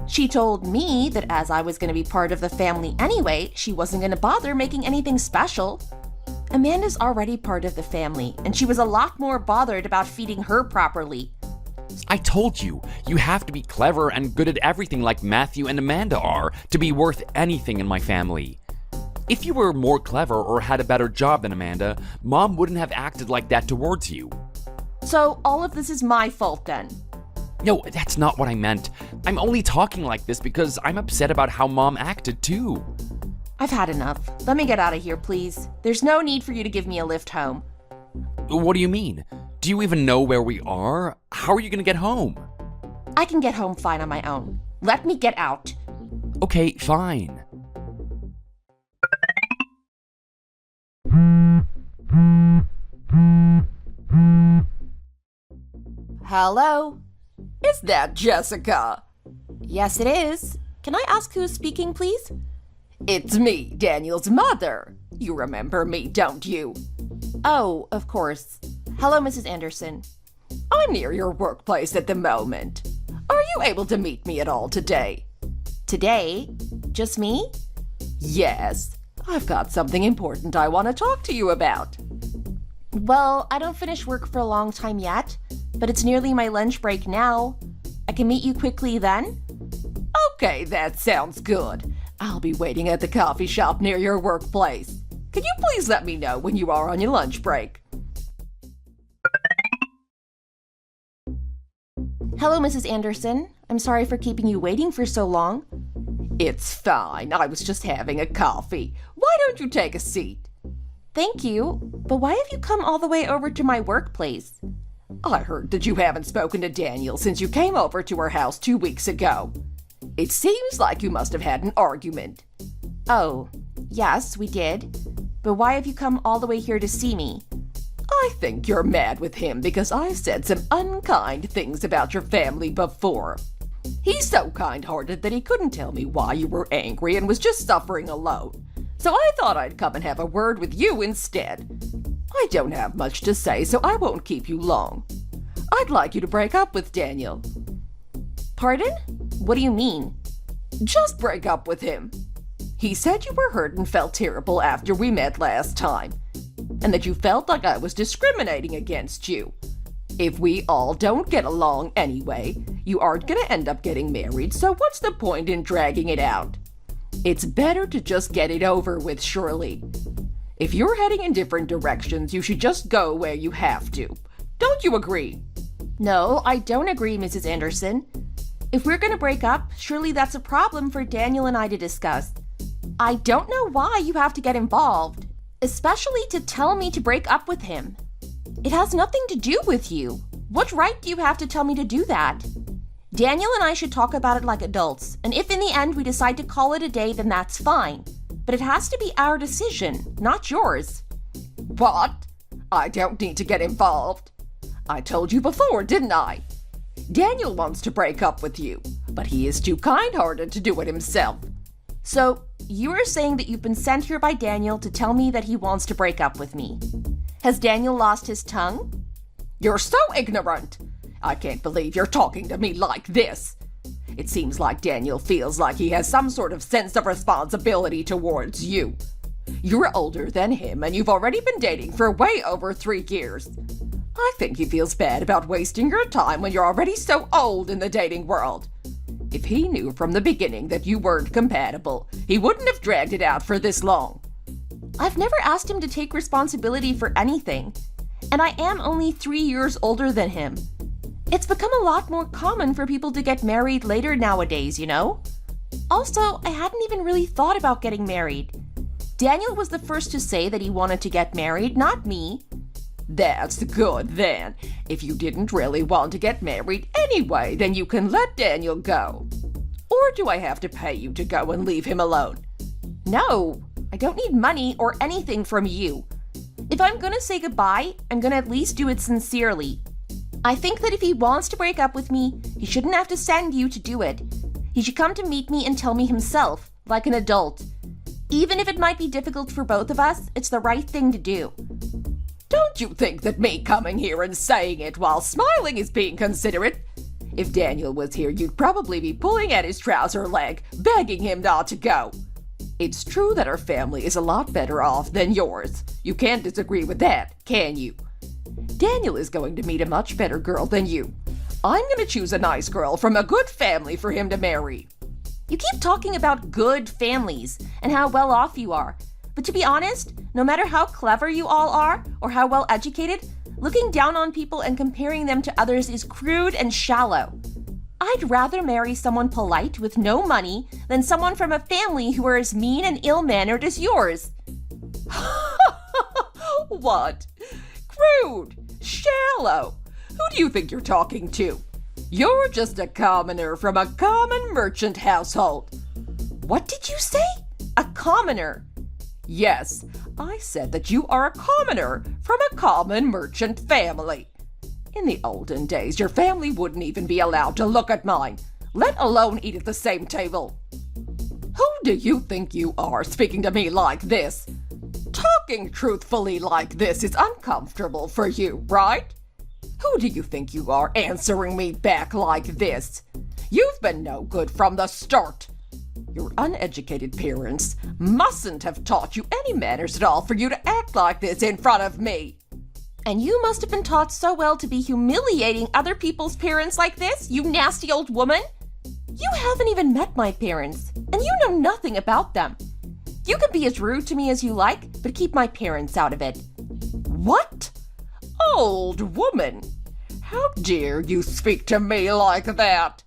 She told me that as I was going to be part of the family anyway, she wasn't going to bother making anything special. Amanda's already part of the family, and she was a lot more bothered about feeding her properly. I told you, you have to be clever and good at everything like Matthew and Amanda are to be worth anything in my family. If you were more clever or had a better job than Amanda, Mom wouldn't have acted like that towards you. So all of this is my fault then? No, that's not what I meant. I'm only talking like this because I'm upset about how Mom acted too. I've had enough. Let me get out of here, please. There's no need for you to give me a lift home. What do you mean? Do you even know where we are? How are you gonna get home? I can get home fine on my own. Let me get out. Okay, fine. Hello? Is that Jessica? Yes, it is. Can I ask who's speaking, please? It's me, Daniel's mother. You remember me, don't you? Oh, of course. Hello, Mrs. Anderson. I'm near your workplace at the moment. Are you able to meet me at all today? Today? Just me? Yes. I've got something important I want to talk to you about. Well, I don't finish work for a long time yet, but it's nearly my lunch break now. I can meet you quickly then? Okay, that sounds good. I'll be waiting at the coffee shop near your workplace. Can you please let me know when you are on your lunch break? Hello, Mrs. Anderson. I'm sorry for keeping you waiting for so long. It's fine. I was just having a coffee. Why don't you take a seat? Thank you, but why have you come all the way over to my workplace? I heard that you haven't spoken to Daniel since you came over to her house 2 weeks ago. It seems like you must have had an argument. Oh, yes, we did. But why have you come all the way here to see me? I think you're mad with him because I said some unkind things about your family before. He's so kind-hearted that he couldn't tell me why you were angry and was just suffering alone. So I thought I'd come and have a word with you instead. I don't have much to say, so I won't keep you long. I'd like you to break up with Daniel. Pardon? What do you mean? Just break up with him. He said you were hurt and felt terrible after we met last time, and that you felt like I was discriminating against you. If we all don't get along anyway, you aren't gonna end up getting married, so what's the point in dragging it out? It's better to just get it over with, Shirley. If you're heading in different directions, you should just go where you have to. Don't you agree? No, I don't agree, Mrs. Anderson. If we're gonna break up, surely that's a problem for Daniel and I to discuss. I don't know why you have to get involved, especially to tell me to break up with him. It has nothing to do with you. What right do you have to tell me to do that? Daniel and I should talk about it like adults, and if in the end we decide to call it a day, then that's fine. But it has to be our decision, not yours. What? I don't need to get involved. I told you before, didn't I? Daniel wants to break up with you, but he is too kind-hearted to do it himself. So, you are saying that you've been sent here by Daniel to tell me that he wants to break up with me. Has Daniel lost his tongue? You're so ignorant. I can't believe you're talking to me like this. It seems like Daniel feels like he has some sort of sense of responsibility towards you. You're older than him, and you've already been dating for way over 3 years. I think he feels bad about wasting your time when you're already so old in the dating world. If he knew from the beginning that you weren't compatible, he wouldn't have dragged it out for this long. I've never asked him to take responsibility for anything, and I am only 3 years older than him. It's become a lot more common for people to get married later nowadays, you know? Also, I hadn't even really thought about getting married. Daniel was the first to say that he wanted to get married, not me. That's good then. If you didn't really want to get married anyway, then you can let Daniel go. Or do I have to pay you to go and leave him alone? No, I don't need money or anything from you. If I'm gonna say goodbye, I'm gonna at least do it sincerely. I think that if he wants to break up with me, he shouldn't have to send you to do it. He should come to meet me and tell me himself, like an adult. Even if it might be difficult for both of us, it's the right thing to do. Don't you think that me coming here and saying it while smiling is being considerate? If Daniel was here, you'd probably be pulling at his trouser leg, begging him not to go. It's true that our family is a lot better off than yours. You can't disagree with that, can you? Daniel is going to meet a much better girl than you. I'm going to choose a nice girl from a good family for him to marry. You keep talking about good families and how well off you are. But to be honest, no matter how clever you all are or how well educated, looking down on people and comparing them to others is crude and shallow. I'd rather marry someone polite with no money than someone from a family who are as mean and ill-mannered as yours. What? Crude? Shallow? Who do you think you're talking to? You're just a commoner from a common merchant household. What did you say? A commoner? Yes, I said that you are a commoner from a common merchant family. In the olden days, your family wouldn't even be allowed to look at mine, let alone eat at the same table. Who do you think you are speaking to me like this? Talking truthfully like this is uncomfortable for you, right? Who do you think you are answering me back like this? You've been no good from the start. Your uneducated parents mustn't have taught you any manners at all for you to act like this in front of me. And you must have been taught so well to be humiliating other people's parents like this, you nasty old woman. You haven't even met my parents, and you know nothing about them. You can be as rude to me as you like, but keep my parents out of it. What? Old woman? How dare you speak to me like that?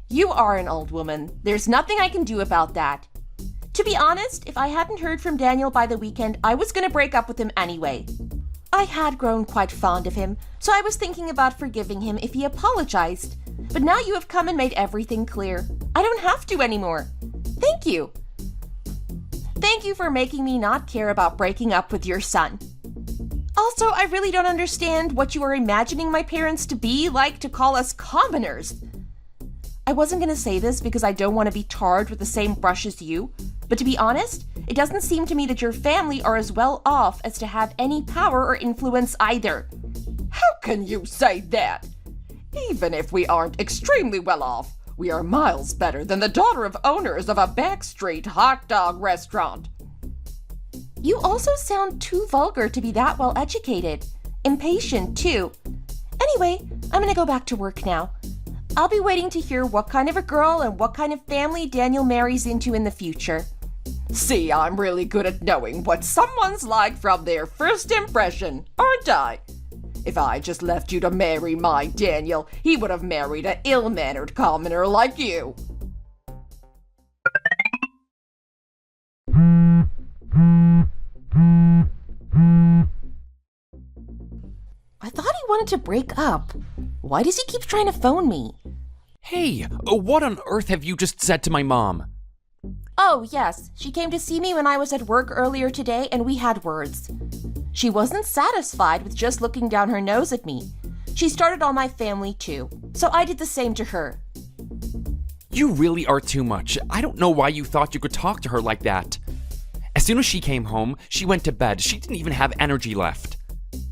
You are an old woman. There's nothing I can do about that. To be honest, if I hadn't heard from Daniel by the weekend, I was going to break up with him anyway. I had grown quite fond of him, so I was thinking about forgiving him if he apologized. But now you have come and made everything clear. I don't have to anymore. Thank you. Thank you for making me not care about breaking up with your son. Also, I really don't understand what you are imagining my parents to be like to call us commoners. I wasn't going to say this because I don't want to be tarred with the same brush as you, but to be honest, it doesn't seem to me that your family are as well off as to have any power or influence either. How can you say that? Even if we aren't extremely well off, we are miles better than the daughter of owners of a backstreet hot dog restaurant. You also sound too vulgar to be that well educated. Impatient, too. Anyway, I'm gonna go back to work now. I'll be waiting to hear what kind of a girl and what kind of family Daniel marries into in the future. See, I'm really good at knowing what someone's like from their first impression, aren't I? If I just left you to marry my Daniel, he would have married an ill-mannered commoner like you. I thought he wanted to break up. Why does he keep trying to phone me? Hey, what on earth have you just said to my mom? Oh, yes. She came to see me when I was at work earlier today, and we had words. She wasn't satisfied with just looking down her nose at me. She started on my family, too. So I did the same to her. You really are too much. I don't know why you thought you could talk to her like that. As soon as she came home, she went to bed. She didn't even have energy left.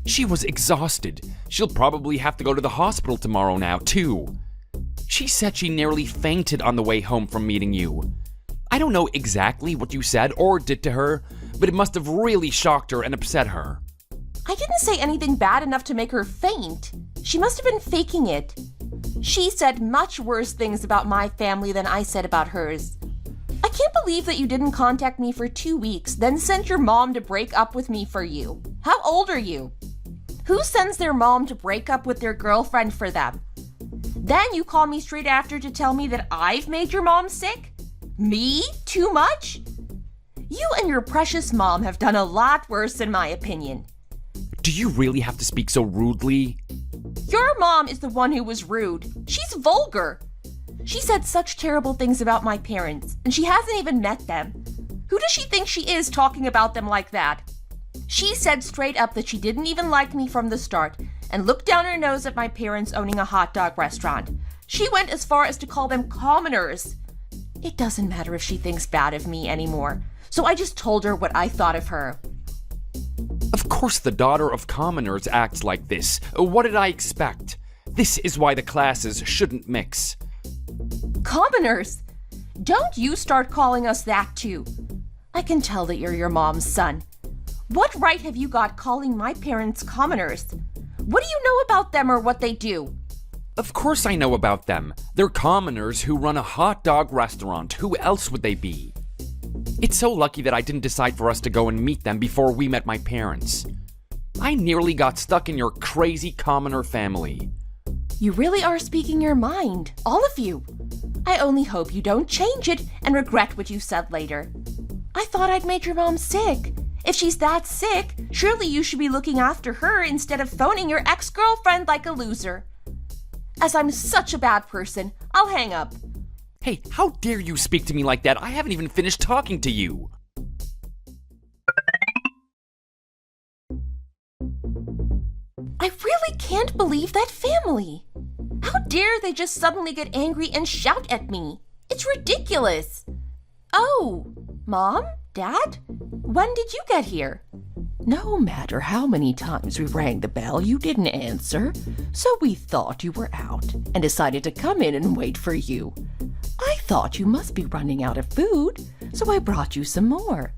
She was exhausted. She'll probably have to go to the hospital tomorrow now, too. She said she nearly fainted on the way home from meeting you. I don't know exactly what you said or did to her, but it must have really shocked her and upset her. I didn't say anything bad enough to make her faint. She must have been faking it. She said much worse things about my family than I said about hers. I can't believe that you didn't contact me for 2 weeks, then sent your mom to break up with me for you. How old are you? Who sends their mom to break up with their girlfriend for them? Then you call me straight after to tell me that I've made your mom sick? Me? Too much? You and your precious mom have done a lot worse, in my opinion. Do you really have to speak so rudely? Your mom is the one who was rude. She's vulgar. She said such terrible things about my parents, and she hasn't even met them. Who does she think she is talking about them like that? She said straight up that she didn't even like me from the start, and looked down her nose at my parents owning a hot dog restaurant. She went as far as to call them commoners. It doesn't matter if she thinks bad of me anymore, so I just told her what I thought of her. Of course the daughter of commoners acts like this. What did I expect? This is why the classes shouldn't mix. Commoners? Don't you start calling us that too. I can tell that you're your mom's son. What right have you got calling my parents commoners? What do you know about them or what they do? Of course I know about them. They're commoners who run a hot dog restaurant. Who else would they be? It's so lucky that I didn't decide for us to go and meet them before we met my parents. I nearly got stuck in your crazy commoner family. You really are speaking your mind, all of you. I only hope you don't change it and regret what you said later. I thought I'd made your mom sick. If she's that sick, surely you should be looking after her instead of phoning your ex-girlfriend like a loser. As I'm such a bad person, I'll hang up. Hey, how dare you speak to me like that? I haven't even finished talking to you. I really can't believe that family. How dare they just suddenly get angry and shout at me? It's ridiculous. Oh, Mom? Dad? When did you get here? No matter how many times we rang the bell, you didn't answer. So we thought you were out and decided to come in and wait for you. I thought you must be running out of food, so I brought you some more.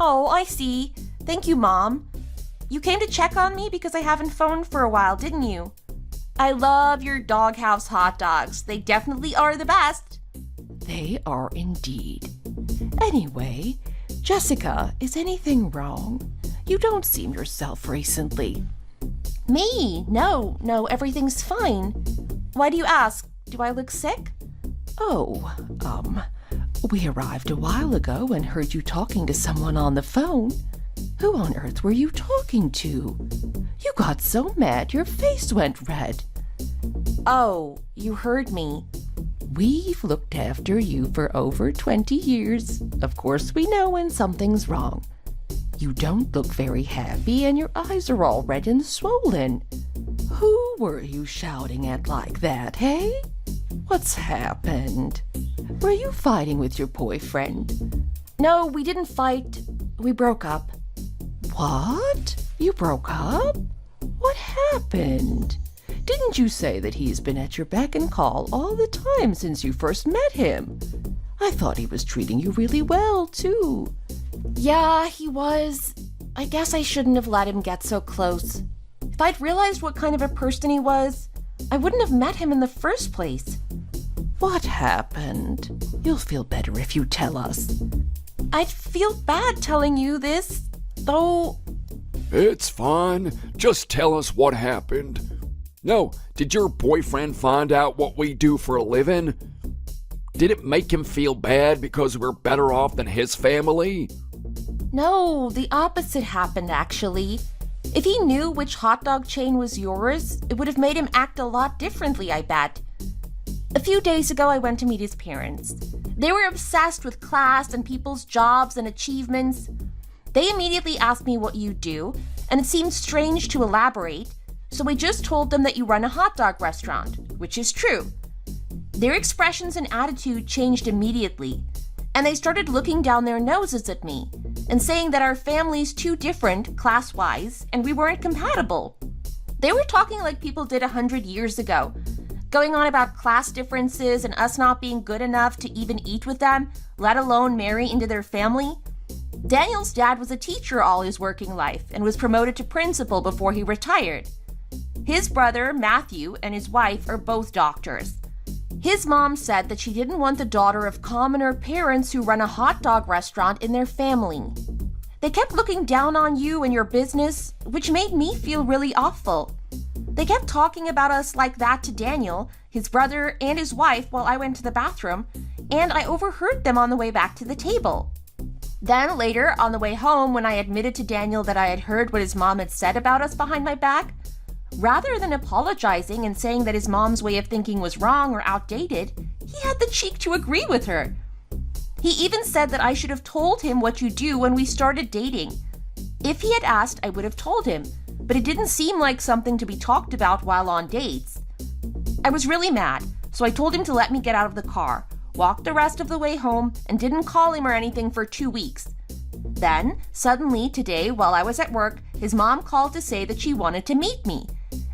Oh, I see. Thank you, Mom. You came to check on me because I haven't phoned for a while, didn't you? I love your doghouse hot dogs. They definitely are the best. They are indeed. Anyway, Jessica, is anything wrong? You don't seem yourself recently. Me? No, everything's fine. Why do you ask? Do I look sick? Oh, we arrived a while ago and heard you talking to someone on the phone. Who on earth were you talking to? You got so mad your face went red. Oh, you heard me. We've looked after you for over 20 years. Of course we know when something's wrong. You don't look very happy and your eyes are all red and swollen. Who were you shouting at like that, hey? What's happened? Were you fighting with your boyfriend? No, we didn't fight. We broke up. What? You broke up? What happened? Didn't you say that he's been at your beck and call all the time since you first met him? I thought he was treating you really well, too. Yeah, he was. I guess I shouldn't have let him get so close. If I'd realized what kind of a person he was, I wouldn't have met him in the first place. What happened? You'll feel better if you tell us. I'd feel bad telling you this, though. It's fine. Just tell us what happened. No, did your boyfriend find out what we do for a living? Did it make him feel bad because we're better off than his family? No, the opposite happened, actually. If he knew which hot dog chain was yours, it would have made him act a lot differently, I bet. A few days ago, I went to meet his parents. They were obsessed with class and people's jobs and achievements. They immediately asked me what you do, and it seemed strange to elaborate, so I just told them that you run a hot dog restaurant, which is true. Their expressions and attitude changed immediately, and they started looking down their noses at me and saying that our family's too different class-wise and we weren't compatible. They were talking like people did 100 years ago, going on about class differences and us not being good enough to even eat with them, let alone marry into their family. Daniel's dad was a teacher all his working life and was promoted to principal before he retired. His brother, Matthew, and his wife are both doctors. His mom said that she didn't want the daughter of commoner parents who run a hot dog restaurant in their family. They kept looking down on you and your business, which made me feel really awful. They kept talking about us like that to Daniel, his brother, and his wife while I went to the bathroom, and I overheard them on the way back to the table. Then later, on the way home, when I admitted to Daniel that I had heard what his mom had said about us behind my back, rather than apologizing and saying that his mom's way of thinking was wrong or outdated, he had the cheek to agree with her. He even said that I should have told him what you do when we started dating. If he had asked, I would have told him, but it didn't seem like something to be talked about while on dates. I was really mad, so I told him to let me get out of the car, walked the rest of the way home, and didn't call him or anything for 2 weeks. Then, suddenly, today, while I was at work, his mom called to say that she wanted to meet me,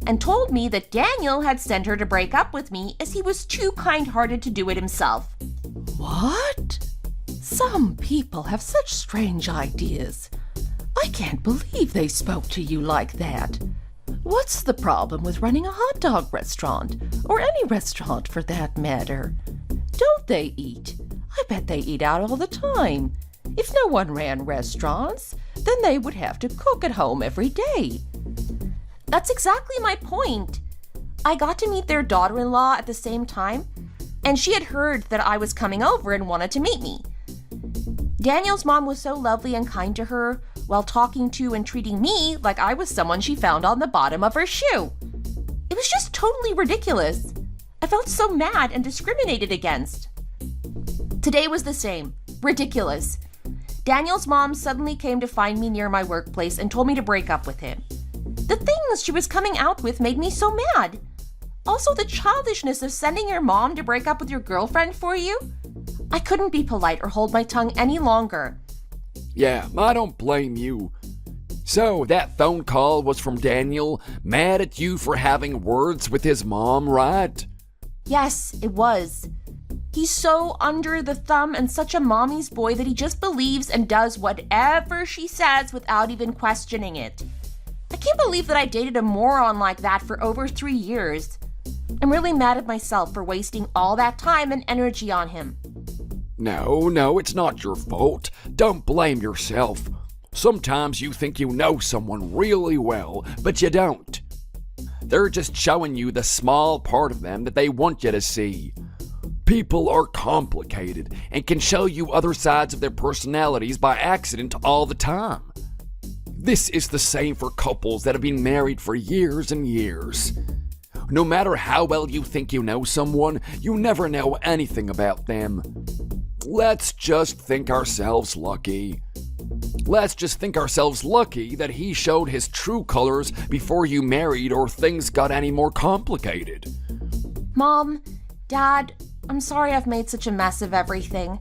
and told me that Daniel had sent her to break up with me as he was too kind-hearted to do it himself. What? Some people have such strange ideas. I can't believe they spoke to you like that. What's the problem with running a hot dog restaurant, or any restaurant for that matter? Don't they eat? I bet they eat out all the time. If no one ran restaurants, then they would have to cook at home every day. That's exactly my point. I got to meet their daughter-in-law at the same time, and she had heard that I was coming over and wanted to meet me. Daniel's mom was so lovely and kind to her, while talking to and treating me like I was someone she found on the bottom of her shoe. It was just totally ridiculous. I felt so mad and discriminated against. Today was the same. Ridiculous. Daniel's mom suddenly came to find me near my workplace and told me to break up with him. The things she was coming out with made me so mad. Also, the childishness of sending your mom to break up with your girlfriend for you. I couldn't be polite or hold my tongue any longer. Yeah, I don't blame you. So, that phone call was from Daniel, mad at you for having words with his mom, right? Yes, it was. He's so under the thumb and such a mommy's boy that he just believes and does whatever she says without even questioning it. I can't believe that I dated a moron like that for over 3 years. I'm really mad at myself for wasting all that time and energy on him. No, it's not your fault. Don't blame yourself. Sometimes you think you know someone really well, but you don't. They're just showing you the small part of them that they want you to see. People are complicated and can show you other sides of their personalities by accident all the time. This is the same for couples that have been married for years and years. No matter how well you think you know someone, you never know anything about them. Let's just think ourselves lucky. Let's just think ourselves lucky that he showed his true colors before you married or things got any more complicated. Mom, Dad, I'm sorry I've made such a mess of everything.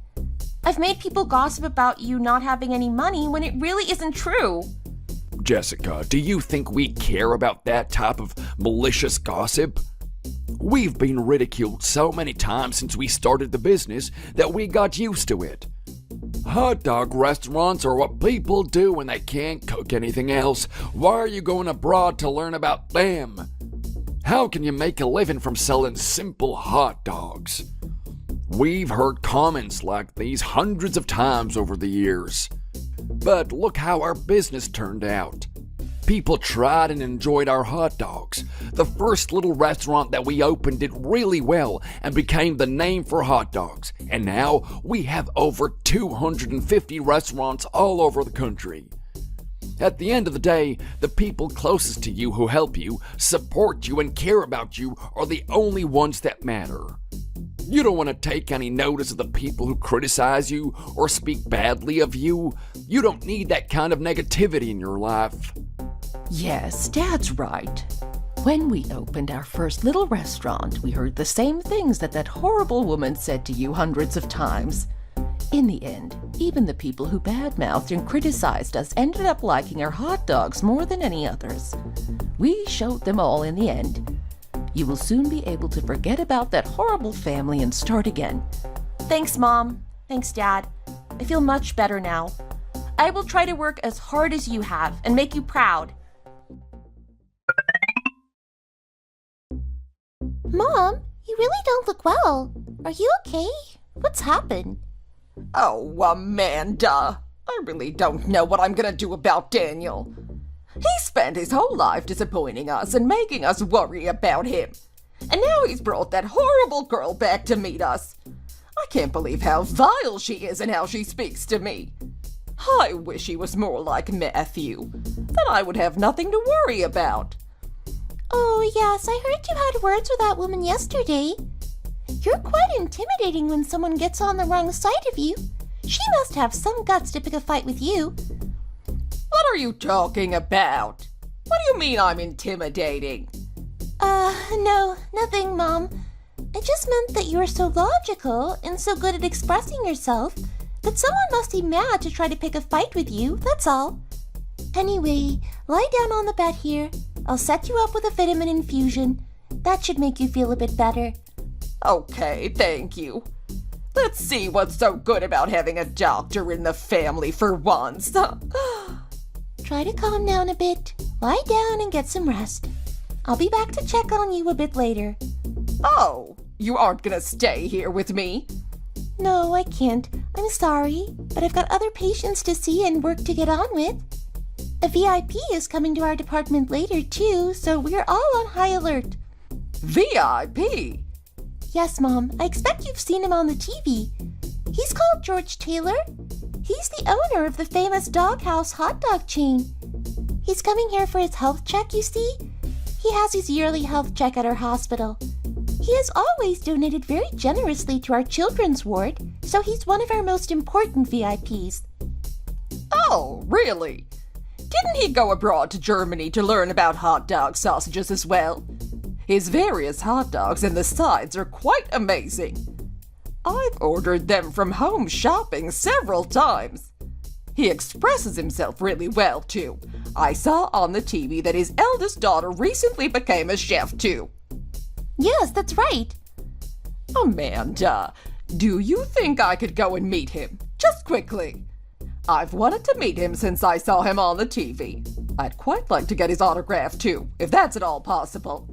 I've made people gossip about you not having any money when it really isn't true. Jessica, do you think we care about that type of malicious gossip? We've been ridiculed so many times since we started the business that we got used to it. Hot dog restaurants are what people do when they can't cook anything else. Why are you going abroad to learn about them? How can you make a living from selling simple hot dogs? We've heard comments like these hundreds of times over the years. But look how our business turned out. People tried and enjoyed our hot dogs. The first little restaurant that we opened did really well and became the name for hot dogs. And now we have over 250 restaurants all over the country. At the end of the day, the people closest to you who help you, support you, and care about you are the only ones that matter. You don't want to take any notice of the people who criticize you or speak badly of you. You don't need that kind of negativity in your life. Yes, Dad's right. When we opened our first little restaurant, we heard the same things that horrible woman said to you hundreds of times. In the end, even the people who badmouthed and criticized us ended up liking our hot dogs more than any others. We showed them all in the end. You will soon be able to forget about that horrible family and start again. Thanks, Mom. Thanks, Dad. I feel much better now. I will try to work as hard as you have and make you proud. Mom, you really don't look well. Are you okay? What's happened? Oh, Amanda, I really don't know what I'm gonna do about Daniel. He spent his whole life disappointing us and making us worry about him. And now he's brought that horrible girl back to meet us. I can't believe how vile she is and how she speaks to me. I wish he was more like Matthew. Then I would have nothing to worry about. Oh, yes, I heard you had words with that woman yesterday. You're quite intimidating when someone gets on the wrong side of you. She must have some guts to pick a fight with you. What are you talking about? What do you mean I'm intimidating? No, nothing, Mom. I just meant that you are so logical and so good at expressing yourself that someone must be mad to try to pick a fight with you, that's all. Anyway, lie down on the bed here. I'll set you up with a vitamin infusion. That should make you feel a bit better. Okay, thank you. Let's see what's so good about having a doctor in the family for once. Try to calm down a bit. Lie down and get some rest. I'll be back to check on you a bit later. Oh, you aren't gonna stay here with me? No, I can't. I'm sorry, but I've got other patients to see and work to get on with. A VIP is coming to our department later, too, so we're all on high alert. VIP? Yes, Mom. I expect you've seen him on the TV. He's called George Taylor. He's the owner of the famous Doghouse hot dog chain. He's coming here for his health check, you see. He has his yearly health check at our hospital. He has always donated very generously to our children's ward, so he's one of our most important VIPs. Oh, really? Didn't he go abroad to Germany to learn about hot dog sausages as well? His various hot dogs and the sides are quite amazing. I've ordered them from home shopping several times. He expresses himself really well, too. I saw on the TV that his eldest daughter recently became a chef, too. Yes, that's right. Amanda, do you think I could go and meet him? Just quickly. I've wanted to meet him since I saw him on the TV. I'd quite like to get his autograph, too, if that's at all possible.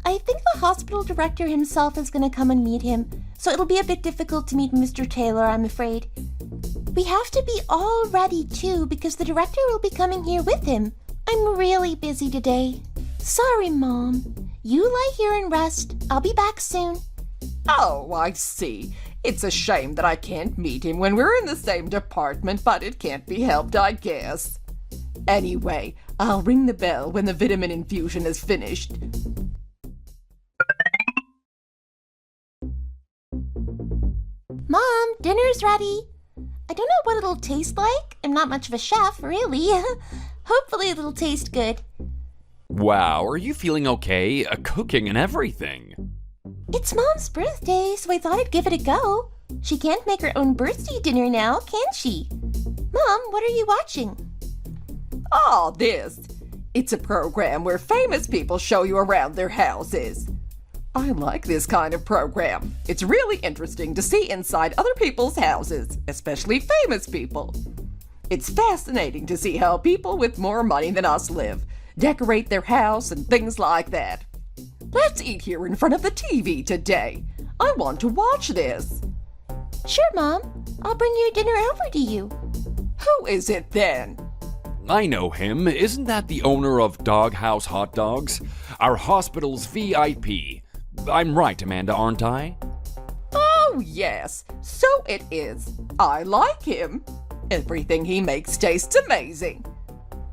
I think the hospital director himself is going to come and meet him, so it'll be a bit difficult to meet Mr. Taylor, I'm afraid. We have to be all ready, too, because the director will be coming here with him. I'm really busy today. Sorry, Mom. You lie here and rest. I'll be back soon. Oh, I see. It's a shame that I can't meet him when we're in the same department, but it can't be helped, I guess. Anyway, I'll ring the bell when the vitamin infusion is finished. Mom, dinner's ready. I don't know what it'll taste like. I'm not much of a chef, really. Hopefully it'll taste good. Wow, are you feeling okay? Cooking and everything. It's Mom's birthday, so I thought I'd give it a go. She can't make her own birthday dinner now, can she? Mom, what are you watching? Ah, this. It's a program where famous people show you around their houses. I like this kind of program. It's really interesting to see inside other people's houses, especially famous people. It's fascinating to see how people with more money than us live, decorate their house and things like that. Let's eat here in front of the TV today. I want to watch this. Sure, Mom. I'll bring your dinner over to you. Who is it then? I know him. Isn't that the owner of Doghouse Hot Dogs? Our hospital's VIP. I'm right, Amanda, aren't I? Oh, yes. So it is. I like him. Everything he makes tastes amazing.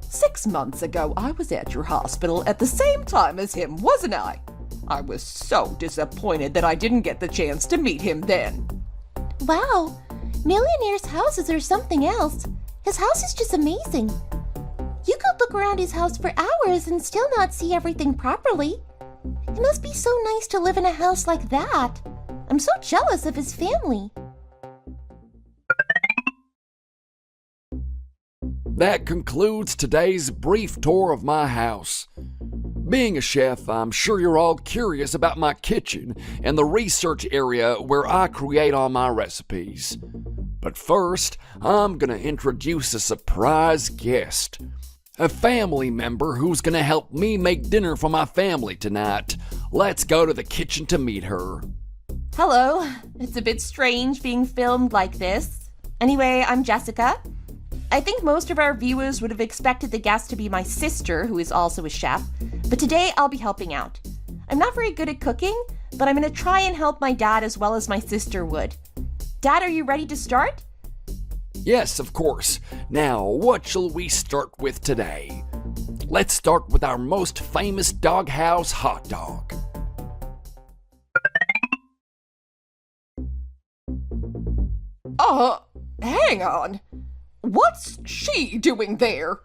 6 months ago, I was at your hospital at the same time as him, wasn't I? I was so disappointed that I didn't get the chance to meet him then. Wow. Millionaires' houses are something else. His house is just amazing. You could look around his house for hours and still not see everything properly. It must be so nice to live in a house like that. I'm so jealous of his family. That concludes today's brief tour of my house. Being a chef, I'm sure you're all curious about my kitchen and the research area where I create all my recipes. But first, I'm gonna introduce a surprise guest. A family member who's gonna help me make dinner for my family tonight. Let's go to the kitchen to meet her. Hello. It's a bit strange being filmed like this. Anyway, I'm Jessica. I think most of our viewers would have expected the guest to be my sister, who is also a chef, but today I'll be helping out. I'm not very good at cooking, but I'm going to try and help my dad as well as my sister would. Dad, are you ready to start? Yes, of course. Now, what shall we start with today? Let's start with our most famous doghouse hot dog. Hang on. What's she doing there?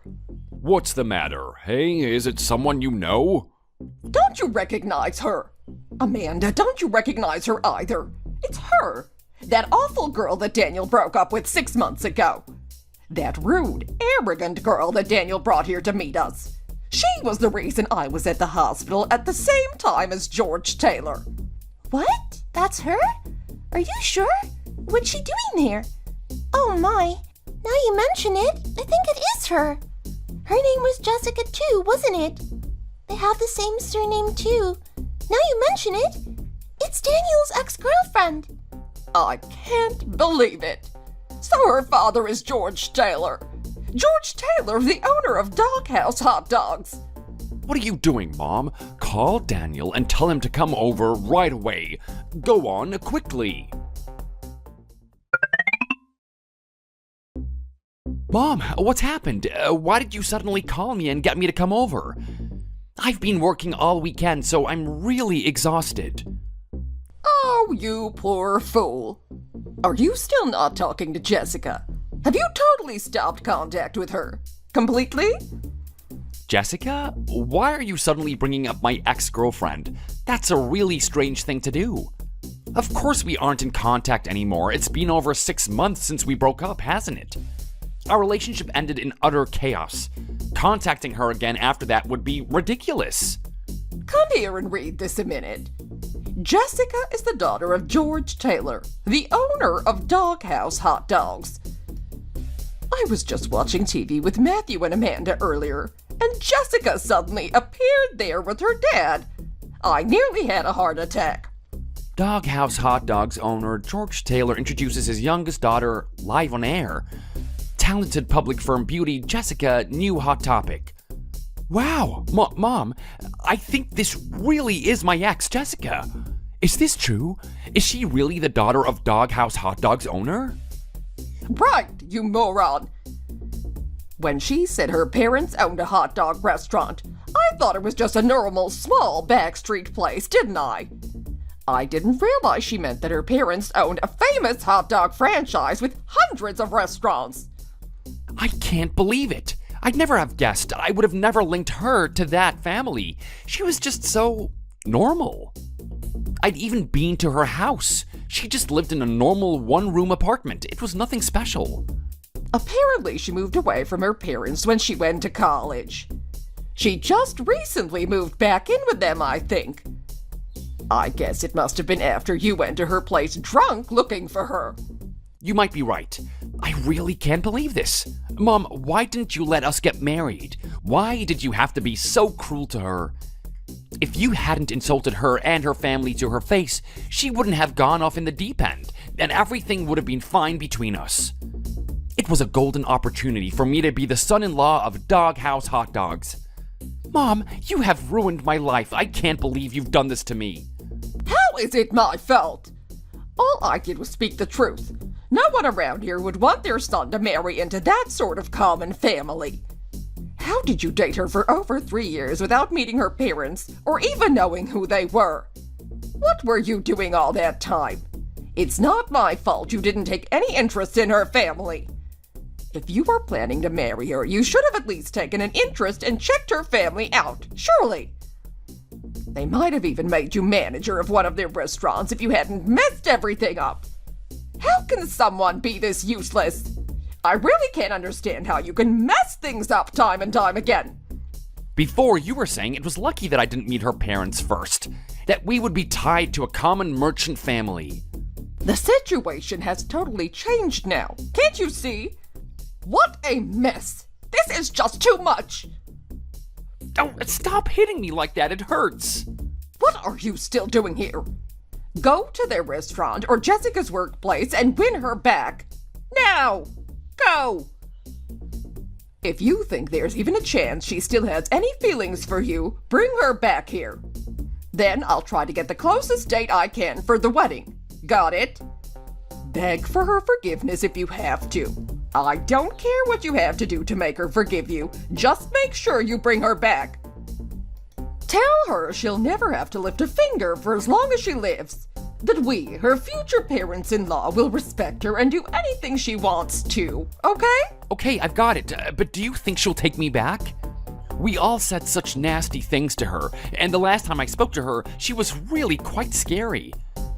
What's the matter? Hey, is it someone you know? Don't you recognize her? Amanda, don't you recognize her either? It's her. That awful girl that Daniel broke up with 6 months ago. That rude, arrogant girl that Daniel brought here to meet us. She was the reason I was at the hospital at the same time as George Taylor. What? That's her? Are you sure? What's she doing there? Oh my. Now you mention it, I think it is her. Her name was Jessica too, wasn't it? They have the same surname too. Now you mention it, it's Daniel's ex-girlfriend. I can't believe it. So her father is George Taylor. George Taylor, the owner of Doghouse Hot Dogs. What are you doing, Mom? Call Daniel and tell him to come over right away. Go on, quickly. Mom, what's happened? Why did you suddenly call me and get me to come over? I've been working all weekend, so I'm really exhausted. Oh, you poor fool. Are you still not talking to Jessica? Have you totally stopped contact with her? Completely? Jessica, why are you suddenly bringing up my ex-girlfriend? That's a really strange thing to do. Of course we aren't in contact anymore. It's been over 6 months since we broke up, hasn't it? Our relationship ended in utter chaos. Contacting her again after that would be ridiculous. Come here and read this a minute. Jessica is the daughter of George Taylor, the owner of Doghouse Hot Dogs. I was just watching TV with Matthew and Amanda earlier, and Jessica suddenly appeared there with her dad. I nearly had a heart attack. Doghouse Hot Dogs owner George Taylor introduces his youngest daughter live on air. Talented public firm beauty Jessica knew Hot Topic. Wow, Mom, I think this really is my ex, Jessica. Is this true? Is she really the daughter of Doghouse Hot Dogs owner? Right, you moron. When she said her parents owned a hot dog restaurant, I thought it was just a normal, small backstreet place, didn't I? I didn't realize she meant that her parents owned a famous hot dog franchise with hundreds of restaurants. I can't believe it. I'd never have guessed. I would have never linked her to that family. She was just so normal. I'd even been to her house. She just lived in a normal one-room apartment. It was nothing special. Apparently, she moved away from her parents when she went to college. She just recently moved back in with them, I think. I guess it must have been after you went to her place drunk looking for her. You might be right. I really can't believe this. Mom, why didn't you let us get married? Why did you have to be so cruel to her? If you hadn't insulted her and her family to her face, she wouldn't have gone off in the deep end, and everything would have been fine between us. It was a golden opportunity for me to be the son-in-law of Doghouse Hot Dogs. Mom, you have ruined my life. I can't believe you've done this to me. How is it my fault? All I did was speak the truth. No one around here would want their son to marry into that sort of common family. How did you date her for over 3 years without meeting her parents or even knowing who they were? What were you doing all that time? It's not my fault you didn't take any interest in her family. If you were planning to marry her, you should have at least taken an interest and checked her family out, surely. They might have even made you manager of one of their restaurants if you hadn't messed everything up. How can someone be this useless? I really can't understand how you can mess things up time and time again. Before, you were saying it was lucky that I didn't meet her parents first, that we would be tied to a common merchant family. The situation has totally changed now. Can't you see? What a mess. This is just too much. Oh, stop hitting me like that. It hurts. What are you still doing here? Go to their restaurant or Jessica's workplace and win her back. Now! Go! If you think there's even a chance she still has any feelings for you, bring her back here. Then I'll try to get the closest date I can for the wedding. Got it? Beg for her forgiveness if you have to. I don't care what you have to do to make her forgive you. Just make sure you bring her back. Tell her she'll never have to lift a finger for as long as she lives. That we, her future parents-in-law, will respect her and do anything she wants to. Okay? Okay, I've got it. But do you think she'll take me back? We all said such nasty things to her, and the last time I spoke to her, she was really quite scary.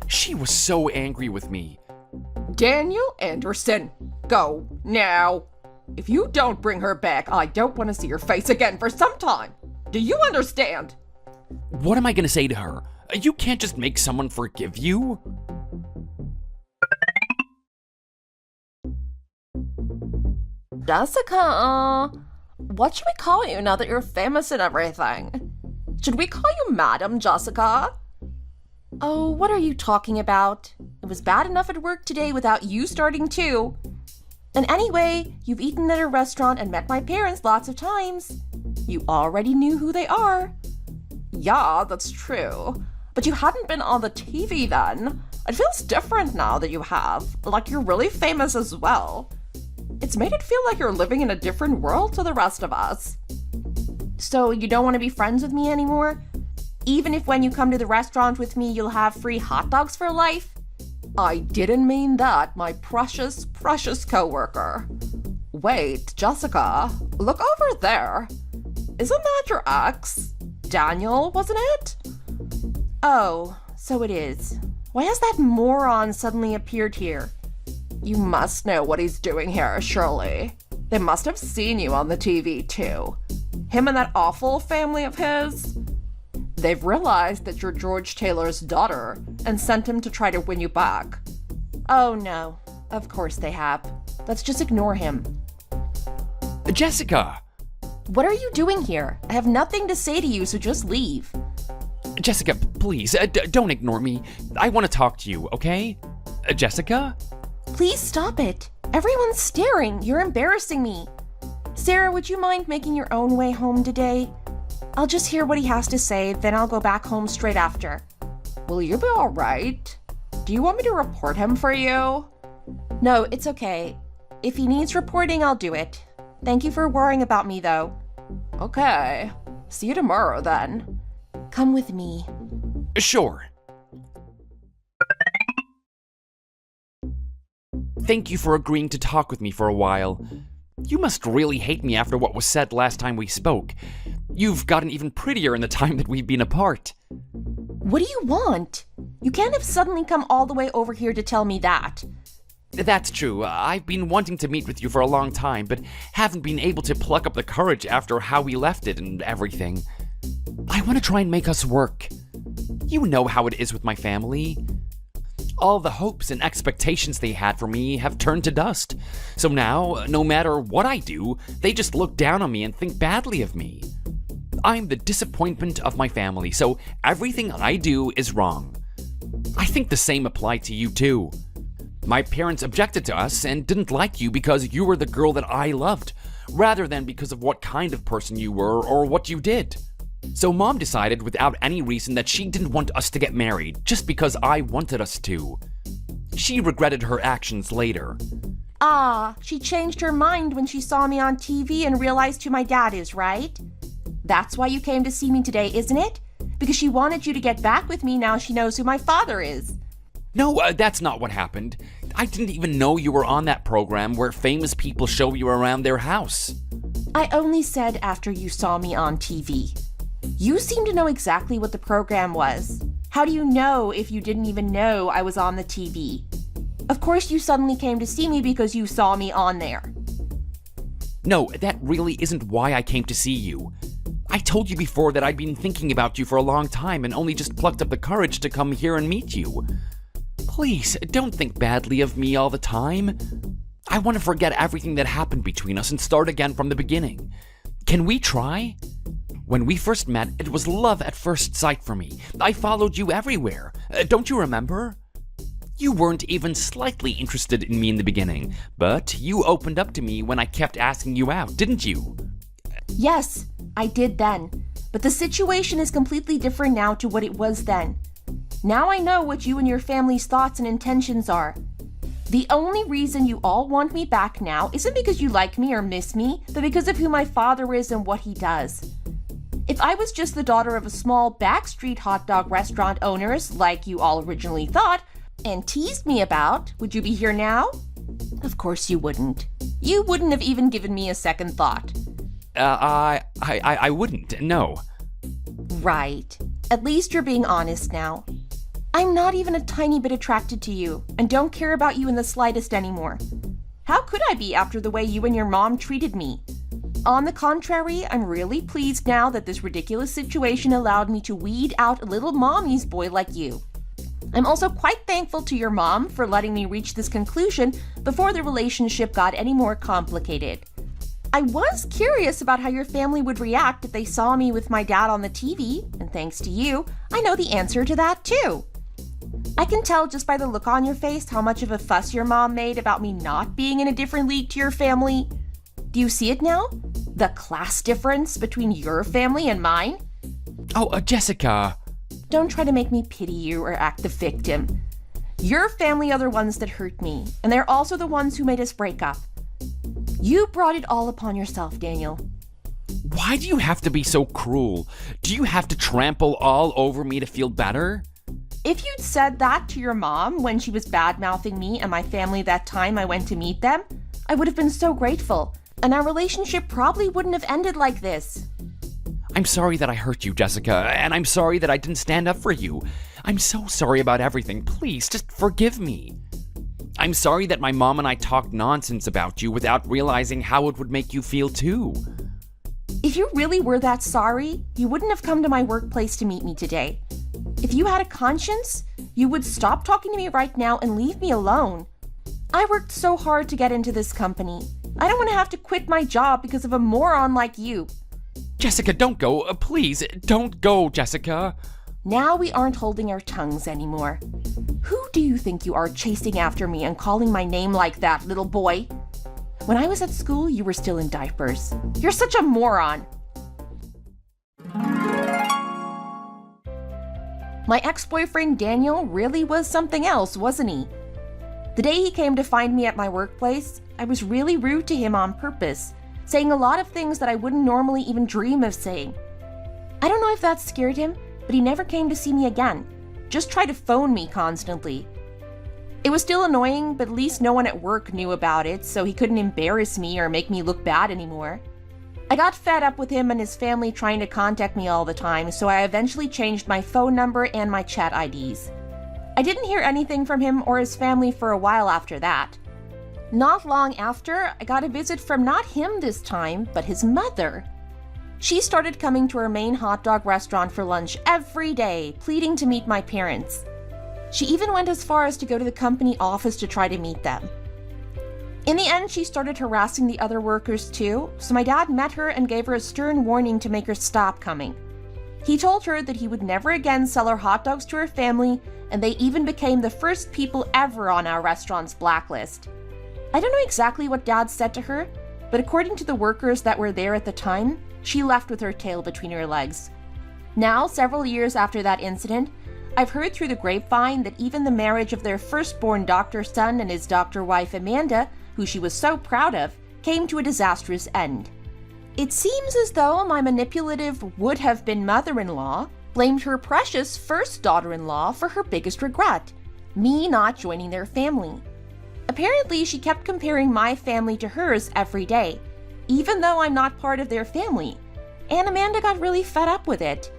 She was so angry with me. Daniel Anderson, go now. If you don't bring her back, I don't want to see her face again for some time. Do you understand? What am I gonna say to her? You can't just make someone forgive you? Jessica, what should we call you now that you're famous and everything? Should we call you Madam Jessica? Oh, what are you talking about? It was bad enough at work today without you starting too. And anyway, you've eaten at a restaurant and met my parents lots of times. You already knew who they are. Yeah, that's true. But you hadn't been on the TV then. It feels different now that you have, like you're really famous as well. It's made it feel like you're living in a different world to the rest of us. So you don't want to be friends with me anymore? Even if when you come to the restaurant with me, you'll have free hot dogs for life? I didn't mean that, my precious, precious coworker. Wait, Jessica, look over there. Isn't that your ex? Daniel, wasn't it? Oh, so it is. Why has that moron suddenly appeared here? You must know what he's doing here, surely. They must have seen you on the TV, too. Him and that awful family of his. They've realized that you're George Taylor's daughter and sent him to try to win you back. Oh no, of course they have. Let's just ignore him. Jessica! What are you doing here? I have nothing to say to you, so just leave. Jessica, please, don't ignore me. I want to talk to you, okay? Jessica? Please stop it. Everyone's staring. You're embarrassing me. Sarah, would you mind making your own way home today? I'll just hear what he has to say, then I'll go back home straight after. Will you be all right? Do you want me to report him for you? No, it's okay. If he needs reporting, I'll do it. Thank you for worrying about me, though. Okay. See you tomorrow, then. Come with me. Sure. Thank you for agreeing to talk with me for a while. You must really hate me after what was said last time we spoke. You've gotten even prettier in the time that we've been apart. What do you want? You can't have suddenly come all the way over here to tell me that. That's true. I've been wanting to meet with you for a long time, but haven't been able to pluck up the courage after how we left it and everything. I want to try and make us work. You know how it is with my family. All the hopes and expectations they had for me have turned to dust. So now, no matter what I do, they just look down on me and think badly of me. I'm the disappointment of my family, so everything I do is wrong. I think the same applied to you too. My parents objected to us and didn't like you because you were the girl that I loved, rather than because of what kind of person you were or what you did. So Mom decided without any reason that she didn't want us to get married just because I wanted us to. She regretted her actions later. Ah, she changed her mind when she saw me on TV and realized who my dad is, right? That's why you came to see me today, isn't it? Because she wanted you to get back with me now she knows who my father is. No, that's not what happened. I didn't even know you were on that program where famous people show you around their house. I only said after you saw me on TV. You seem to know exactly what the program was. How do you know if you didn't even know I was on the TV? Of course you suddenly came to see me because you saw me on there. No, that really isn't why I came to see you. I told you before that I'd been thinking about you for a long time and only just plucked up the courage to come here and meet you. Please, don't think badly of me all the time. I want to forget everything that happened between us and start again from the beginning. Can we try? When we first met, it was love at first sight for me. I followed you everywhere. Don't you remember? You weren't even slightly interested in me in the beginning, but you opened up to me when I kept asking you out, didn't you? Yes, I did then. But the situation is completely different now to what it was then. Now I know what you and your family's thoughts and intentions are. The only reason you all want me back now isn't because you like me or miss me, but because of who my father is and what he does. If I was just the daughter of a small backstreet hot dog restaurant owners, like you all originally thought, and teased me about, would you be here now? Of course you wouldn't. You wouldn't have even given me a second thought. I wouldn't, no. Right. At least you're being honest now. I'm not even a tiny bit attracted to you, and don't care about you in the slightest anymore. How could I be after the way you and your mom treated me? On the contrary, I'm really pleased now that this ridiculous situation allowed me to weed out a little mommy's boy like you. I'm also quite thankful to your mom for letting me reach this conclusion before the relationship got any more complicated. I was curious about how your family would react if they saw me with my dad on the TV, and thanks to you, I know the answer to that too. I can tell just by the look on your face how much of a fuss your mom made about me not being in a different league to your family. Do you see it now? The class difference between your family and mine? Oh, Jessica. Don't try to make me pity you or act the victim. Your family are the ones that hurt me, and they're also the ones who made us break up. You brought it all upon yourself, Daniel. Why do you have to be so cruel? Do you have to trample all over me to feel better? If you'd said that to your mom when she was bad-mouthing me and my family that time I went to meet them, I would have been so grateful, and our relationship probably wouldn't have ended like this. I'm sorry that I hurt you, Jessica, and I'm sorry that I didn't stand up for you. I'm so sorry about everything. Please, just forgive me. I'm sorry that my mom and I talked nonsense about you without realizing how it would make you feel too. If you really were that sorry, you wouldn't have come to my workplace to meet me today. If you had a conscience, you would stop talking to me right now and leave me alone. I worked so hard to get into this company. I don't want to have to quit my job because of a moron like you. Jessica, don't go. Please, don't go, Jessica. Now we aren't holding our tongues anymore. Who do you think you are chasing after me and calling my name like that, little boy? When I was at school, you were still in diapers. You're such a moron. My ex-boyfriend Daniel really was something else, wasn't he? The day he came to find me at my workplace, I was really rude to him on purpose, saying a lot of things that I wouldn't normally even dream of saying. I don't know if that scared him, but he never came to see me again. Just tried to phone me constantly. It was still annoying, but at least no one at work knew about it, so he couldn't embarrass me or make me look bad anymore. I got fed up with him and his family trying to contact me all the time, so I eventually changed my phone number and my chat IDs. I didn't hear anything from him or his family for a while after that. Not long after, I got a visit from not him this time, but his mother. She started coming to our main hot dog restaurant for lunch every day, pleading to meet my parents. She even went as far as to go to the company office to try to meet them. In the end, she started harassing the other workers too, so my dad met her and gave her a stern warning to make her stop coming. He told her that he would never again sell her hot dogs to her family, and they even became the first people ever on our restaurant's blacklist. I don't know exactly what Dad said to her, but according to the workers that were there at the time, she left with her tail between her legs. Now, several years after that incident, I've heard through the grapevine that even the marriage of their firstborn doctor son and his doctor wife Amanda, who she was so proud of, came to a disastrous end. It seems as though my manipulative would-have-been mother-in-law blamed her precious first daughter-in-law for her biggest regret, me not joining their family. Apparently, she kept comparing my family to hers every day, even though I'm not part of their family, and Amanda got really fed up with it.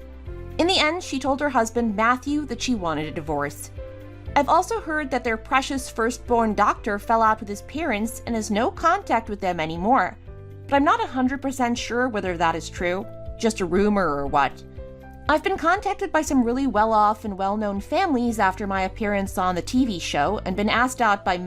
In the end, she told her husband, Matthew, that she wanted a divorce. I've also heard that their precious firstborn doctor fell out with his parents and has no contact with them anymore, but I'm not 100% sure whether that is true, just a rumor or what. I've been contacted by some really well-off and well-known families after my appearance on the TV show and been asked out by